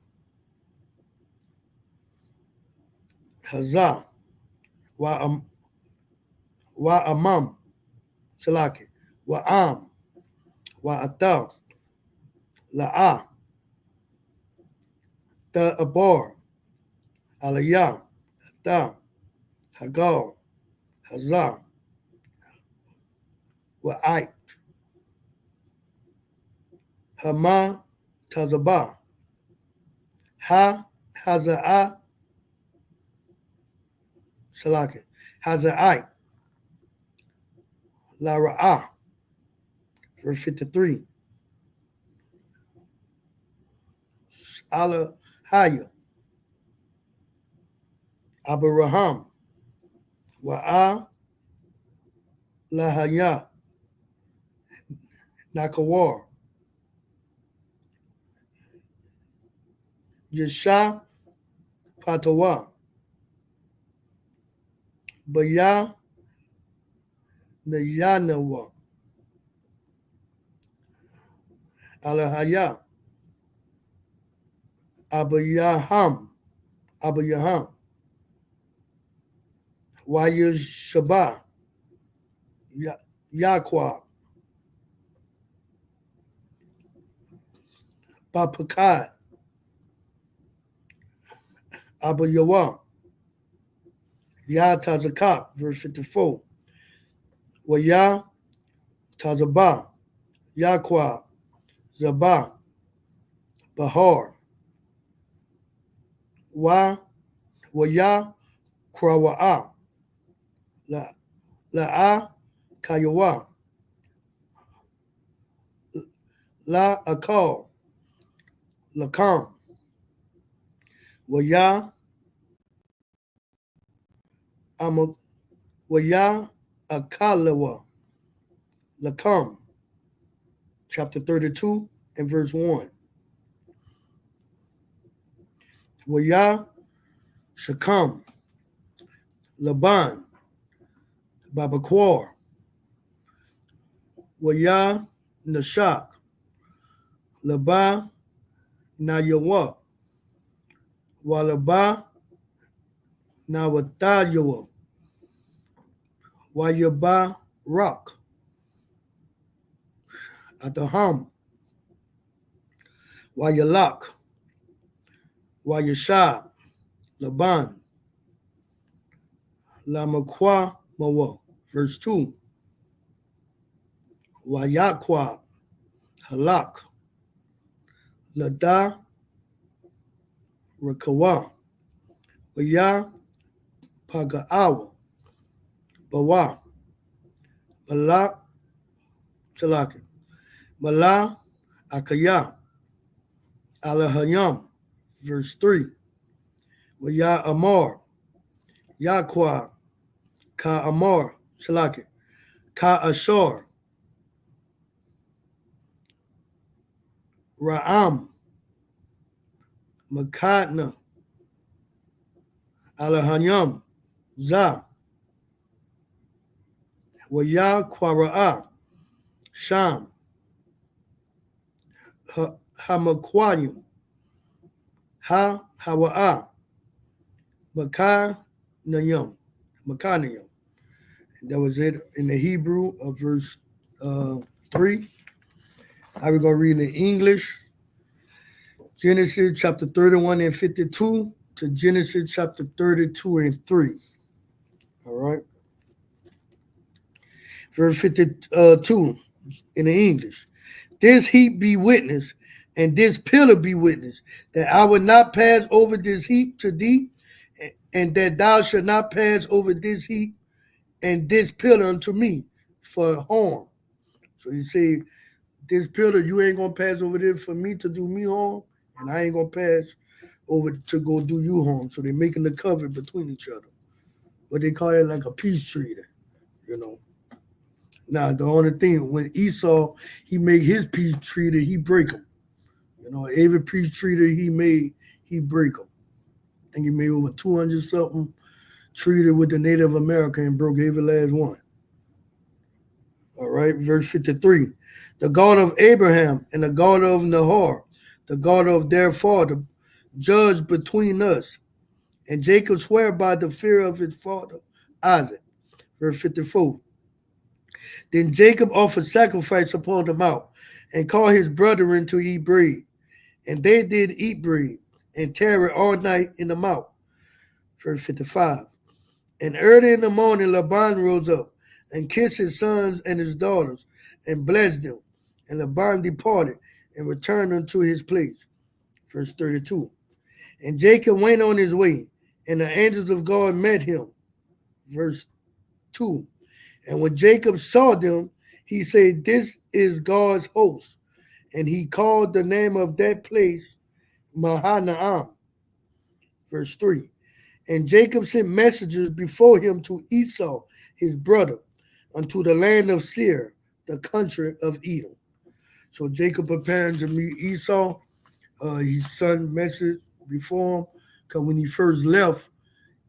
Hazah, Wa'amam, Salaki, Wa'am, Wa'ata, La'ah, Ta'abar, Alayah, Ata, Hagal, Hazah, Wa'ait, Hama, Tazabah, Haza'ah, Salaki, Haza'ai, La Ra'ah, verse 53. Alahaya, Abraham, Wa'a, Lahaya, Nakawar, Yesha, Patawa, Baya, Nayanawa, Alahaya, Abayaham, Wayashaba, Yaqua, Bapakai, Abayawa, Ya Tazaka, verse 54. Waya Tazaba, Yaqua, Zabah, Bahar, Waya Krawa'a, La'a Kayawa, La Akal, Lakam, Waya Waya Akalawa, Lakam, chapter 32 and verse 1. Waya Shakam, Laban, Babaquar, Waya Nashak, Laba Nayawa, Walaba Nawatayawa, Wayaba Rock, Ataham, Wayalak, Wayashab, Laban, Lamakwa Mawa, verse 2. Wayakwa, Halak, Lada, Rakawa, Waya, Pagaawa, Bawa, Mala, Chalaki, Mala, Akaya, Alahayam, verse 3. Waya Amar, Yaqua, Ka Amar, Shalaki, Ka Ashar, Ra'am, Makadna, Alahanyam, Za, Waya Kwara'a, Sham, Hamaquayim, Ha Hawa'a, Makanayam, Makanayam. That was it in the Hebrew of verse 3. Now we're going to read in English. Genesis chapter 31 and 52 to Genesis chapter 32 and 3. All right. Verse 52 in the English. This heap be witness, and this pillar be witness, that I will not pass over this heap to thee, and that thou shalt not pass over this heap and this pillar unto me for harm. So you say, this pillar, you ain't going to pass over there for me to do me harm, and I ain't going to pass over to go do you harm. So they're making the covenant between each other. But they call it like a peace treaty, you know. Now, the only thing, when Esau, he made his peace treaty, he break them. You know, every peace treaty he made, he break them. I think he made over 200-something treaty with the Native American and broke every last one. All right, verse 53. The God of Abraham and the God of Nahor, the God of their father, judge between us. And Jacob swore by the fear of his father Isaac. Verse 54. Then Jacob offered sacrifice upon the mount and called his brethren to eat bread. And they did eat bread and tarried all night in the mount. Verse 55. And early in the morning Laban rose up and kissed his sons and his daughters and blessed them. And Laban departed and returned unto his place. Verse 32. And Jacob went on his way, and the angels of God met him. Verse 2. And when Jacob saw them, he said, this is God's host. And he called the name of that place Mahanaim. Verse 3. And Jacob sent messengers before him to Esau, his brother, unto the land of Seir, the country of Edom. So Jacob preparing to meet Esau. His son message before him, because when he first left,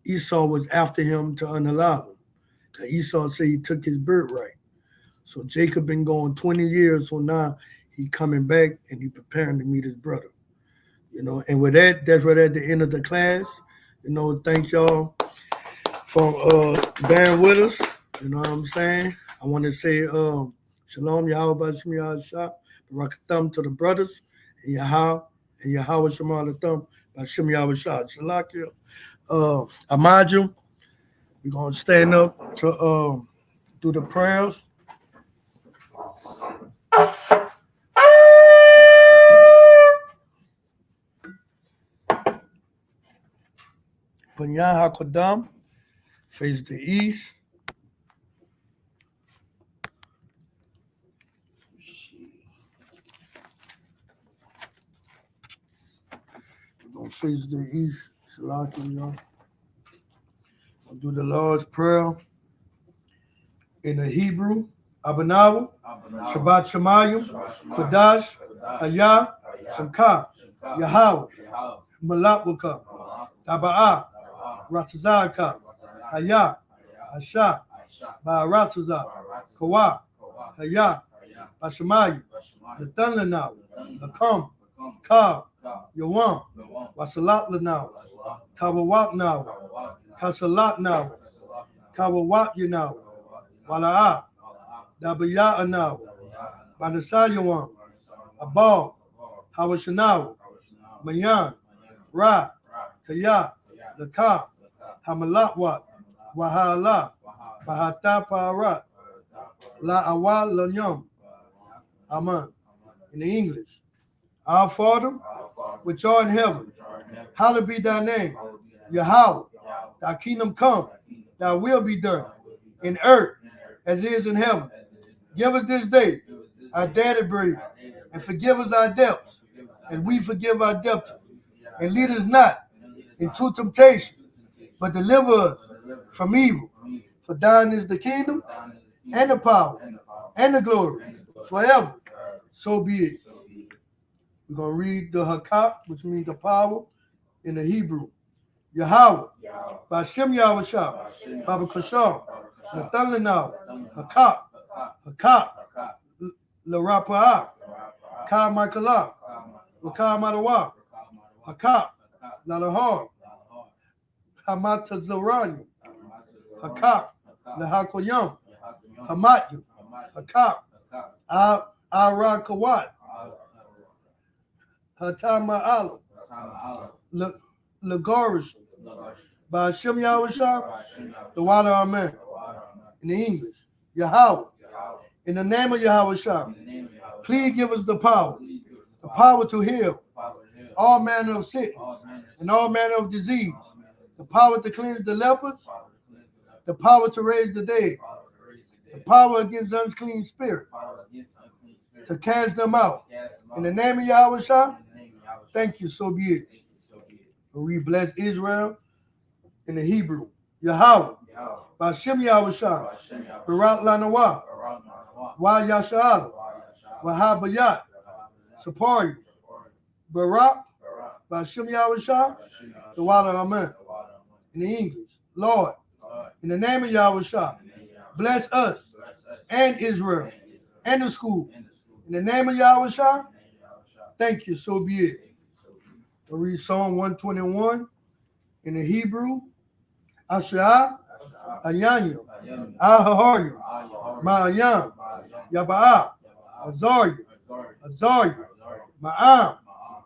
Esau was after him to unalive him. Because Esau said he took his birthright. So Jacob been going 20 years, so now he coming back and he preparing to meet his brother. You know, and with that, that's right at the end of the class. You know, thank y'all for bearing with us. You know what I'm saying? I want to say Shalom, Yahweh Bashim Yahshua, Barakatham to the brothers, and Yahweh Shemal Atham, Bashim Yahshua, Shalakia. Amaju, we're going to stand up to do the prayers. Bunyan HaKodam, face the east. faces the east. Shalaki, y'all. I'll do the Lord's Prayer in the Hebrew. Abanawa, Shabbat Shemayim, Kodash, Hayah, Shamka, Yahweh, Malak Taba'ah, Ratzazaka, Hayah, Asha, Ba'aratzazah, Kawa, Hayah, Bashamayim, Nathan Lanaw, Lakam, Ka, Yawam, Wasalat Lanaw, Kawawat Now, Kasalat Now, Kawawat Yanaw, Wala'ah, Dabaya'a Now, Banasayawam, Abal, Hawashanaw, Mayan, Ra, Kaya, Laka, Hamalatwat, Wahala, Bahata Parat, La Awal Lanyam. Amen. In the English. Our Father, which art in heaven, hallowed be thy name. Yahweh, thy kingdom come, thy will be done, in earth as it is in heaven. Give us this day our daily bread, and forgive us our debts, and we forgive our debtors. And lead us not into temptation, but deliver us from evil. For thine is the kingdom, and the power, and the glory, forever. So be it. We're going to read the Hakak, which means the power, in the Hebrew. Yahweh, Bashem Yahushua, Baba Kashar, Nathan Lanaw, Hakak, Larapa'ah, Ka Michaelah, Waka Madawa, Hakak, Lalahar, Hamatazaranya, Hakak, Lahakoyam, Hamatyu, Hakak, Arakawat, Hatama Alam, Lagorish, by Hashem Yahushua, the water, amen. In the English, Yahweh, in the name of Yahushua, please give us the power to heal all manner of sickness and all manner of disease, the power to cleanse the lepers, the power to raise the dead, the power against unclean spirit, to cast them out. In the name of Yahushua, thank you, so be it. We bless Israel in the Hebrew. Yahweh, Bashem Yahushua, Barak Lanawa, Wa Yasha'ala, Wahabayat, Sapari, Barak, Bashem Yahushua, the water, amen. In the English, Lord, in the name of Yahushua, bless us and Israel and the school. In the name of Yahushua, thank you, so be it. I'll read Psalm 121 in the Hebrew. Ashah, Ayanyo, Ahaharyo, Ma'ayam, Yaba'ah, Azarya, Ma'am,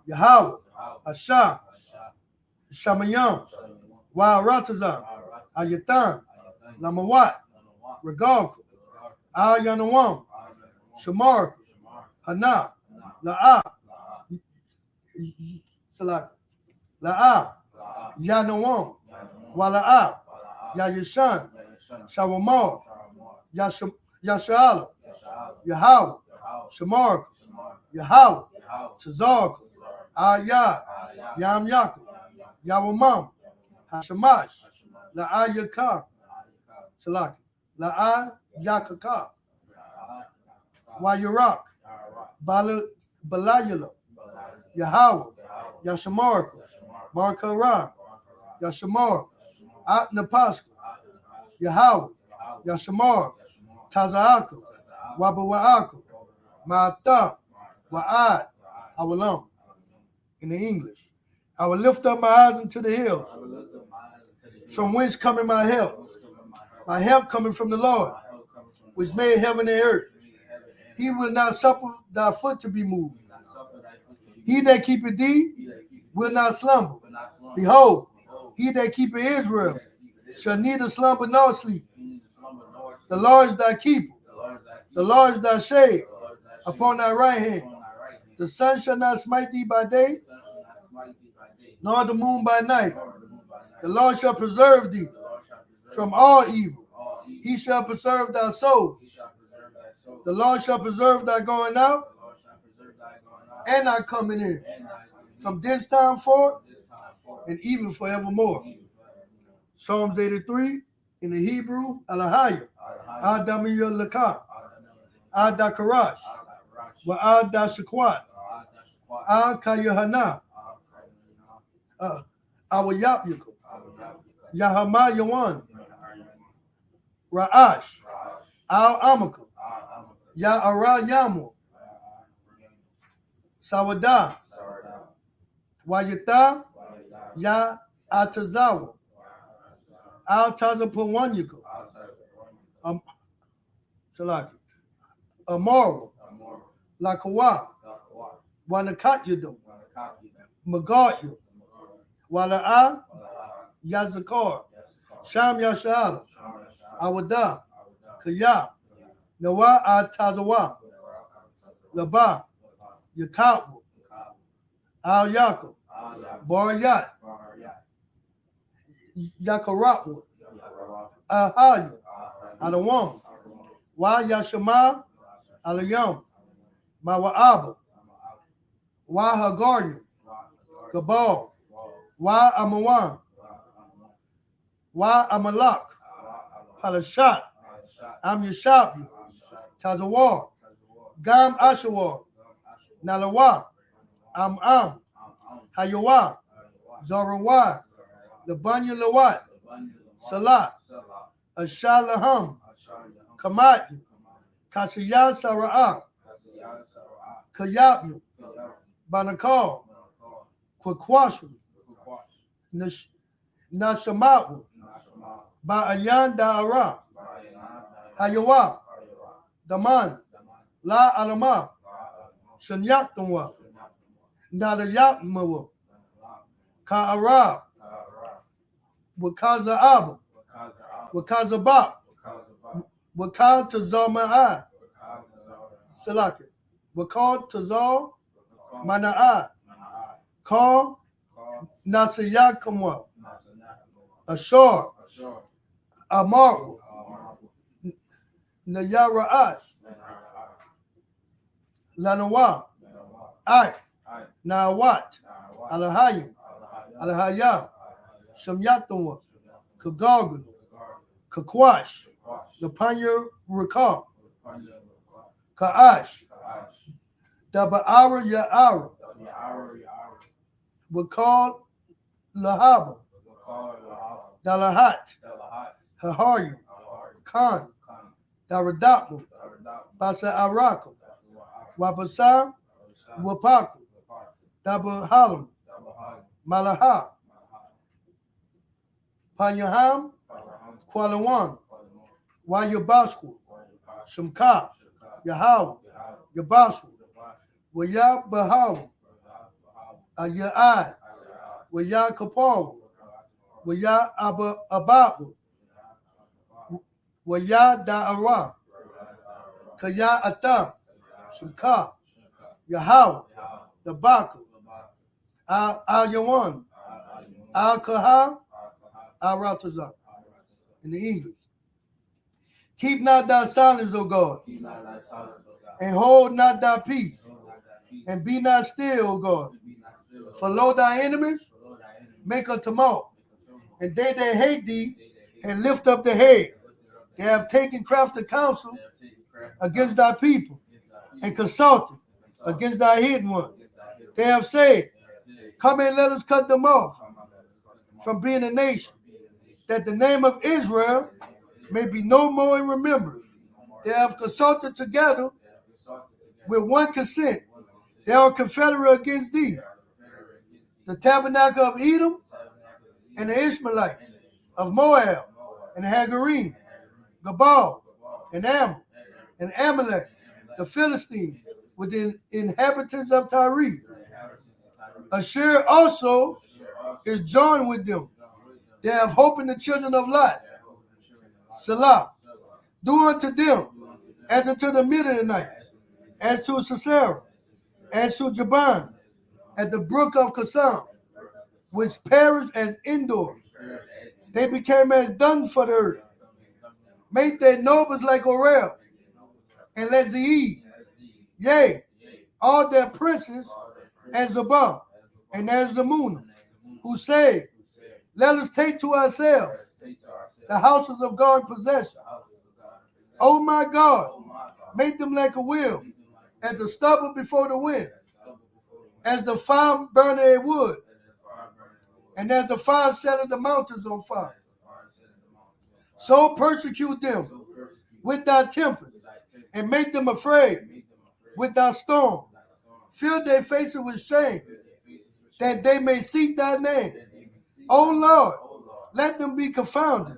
Yahweh, Asha, Shamayam, Wa'aratazah, Ayatan, Lamawat, Regalka, Ayanawam, Shamarka, Hana, La'ah, La'ah, Yanawam, Wala'ah, Yayashan, Shawamar, Yasha'ala, Yahweh, Shamarka, Yahweh, Tazarka, Ayah, Yam Yaakov, Yawamam, Hashamash, La'ah Yakar, Salaki, La'ah Yakakar, Wayarak, Balayala, Yahweh, Yashamarka, Marka Ra, Yashamar, Atnapaska, Yahweh, Yashamar, Tazaaka, Wabawaaka, Ma'ata, Wa'ad, Awalam. In the English, I will lift up my eyes into the hills, from whence cometh my help. My help coming from the Lord, which made heaven and earth. He will not suffer thy foot to be moved. He that keepeth thee will not slumber. Behold, he that keepeth Israel shall neither slumber nor sleep. The Lord is thy keeper. The Lord is thy shade upon thy right hand. The sun shall not smite thee by day, nor the moon by night. The Lord shall preserve thee from all evil. He shall preserve thy soul. The Lord shall preserve thy going out and thy coming in, from this time forth and even forevermore. Psalms 83 in the Hebrew, Alahaya, Adamiyah Lakah, Ada Karash, Wa Ada Shakwat, Kayahana, Awayapyuko, Yahama Yawan, Ra'ash, Al Amaka, Ya'ara Yamu, Sawada, Wayata, Ya Atazawa, Al Tazapawanyuko, Salaki, Amoro, Lakawa, Wanakatyudum, Magatyu, Wala'a, Yazakar, Sham Yashala, Awada, Kaya, Nawa Atazawa, Laba, Yakawu, Al Yako, Baryat, Yakaratwa, Ahaya, Alawam, Wa Yashama, Alayam, Mawa'aba, Wa Hagaryu, Gabal, Wa Amawan, Wa Amalak, Halashat, Am Yashabu, Tazawar, Gam Ashawar, Nalawa, Am Hayawa, Zarawa, Labanya Lawat, Salah, Ashalaham, Kamat, Kasiyah Sara'ah, Kayabyu, Banakal, Kwakwashu, Nashamatu, Ba'ayan Da'ara, Hayawa, Daman, La Alama, Shanyaktunwa, Nadayatmawa, Ka'ara, Wakaza Abu, Wakaza Bab, Wakal Tazama'a, Salaki, Wakal Tazal, Mana'a, Call Nasayakamwa, Ashar, Amaru, Nayara'at, Lanawa, Ai, Nawat, Alahayim, Alahayam, Shamyatunwa, Kagagun, Kakwash, Lapanya Rakam, Ka'ash, Daba'ara Ya'ara, Wakal Lahaba, Dalahat, Hahayu, Khan, Daradapmu, Basa Araku, Wabasa, Wapaku, Dabahalam, Malaha, Panyaham, Kualawan, Wayabasku, Shamka, Yahaw, Yabasku, Waya Bahaw, Aya'ad, Waya Kapaw, Waya Ababu, Waya Da'ara, Kaya Atam, Shamka, Yahaw, Yabaku, Al-Yawan, Al-Kaha, Al-Ratazah. In the English. Keep not thy silence, O God, and hold not thy peace, and be not still, O God. For lo, thy enemies make a tumult, and they that hate thee and lift up the head. They have taken crafty counsel against thy people, and consulted against thy hidden one. They have said, come and let us cut them off from being a nation, that the name of Israel may be no more in remembrance. They have consulted together with one consent. They are confederate against thee. The tabernacle of Edom and the Ishmaelites, of Moab and Hagarim, Gabal and Ammon and Amalek, the Philistines, with the inhabitants of Tyre. Ashur also is joined with them. They have hope in the children of Lot. Salah. Do unto them as unto the Midianites, as to Sisera, as to Jaban, at the brook of Kasam, which perished as indoors. They became as dung for the earth. Make their nobles like Orel, and let Zeed, yea, all their princes as Zabah, and as Zamuna, who say, let us take to ourselves the houses of God in possession. Oh my God, make them like a wheel, as the stubble before the wind, as the fire burning a wood, and as the fire setting the mountains on fire. So persecute them with thy tempest, and make them afraid with thy storm. Fill their faces with shame, that they may seek thy name. O Lord, let them be confounded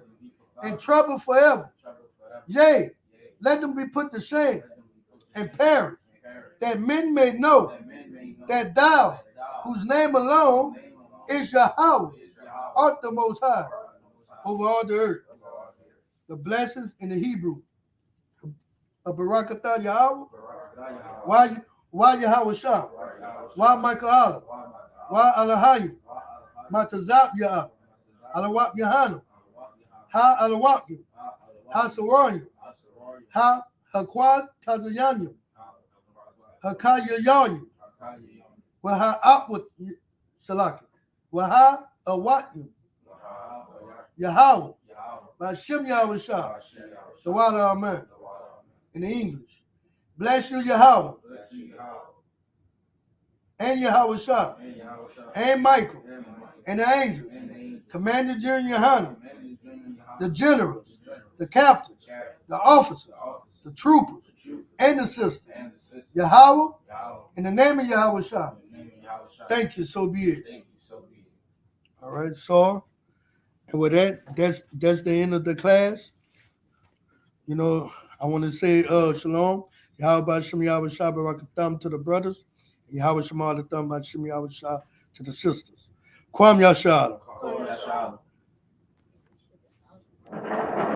and troubled forever. Yea, let them be put to shame and perish, that men may know that thou, whose name alone is Yahweh, art the Most High over all the earth. The blessings in the Hebrew of Barakatah Yahweh. Why Yahweh Shah? Why Michael Allah? Why Alahayu? Matazab Yah? Alawap Yahanu? Ha Alawap you? Ha Saranyu? Ha Haquad Tazayanyu? Hakayayanyu? Waha Apwat Salaki? Waha Awatyu? Yahweh? Bashem Yahweh Shah. The water, amen. In the English. Bless you, Yahweh. And Yahweh Shah. And Michael. And the angels. Commander General Yohanan. The generals. The captains. The officers. The troopers. And the sisters. Yahweh. In the name of Yahweh Shah. Thank you, so be it. All right, so. And with that, that's the end of the class. You know, I want to say shalom. Yahweh Shem Yahweh Shah Barakatam to the brothers. And Yahweh Shema Thumb Shem Yahweh Shah to the sisters. Kwam Yashala.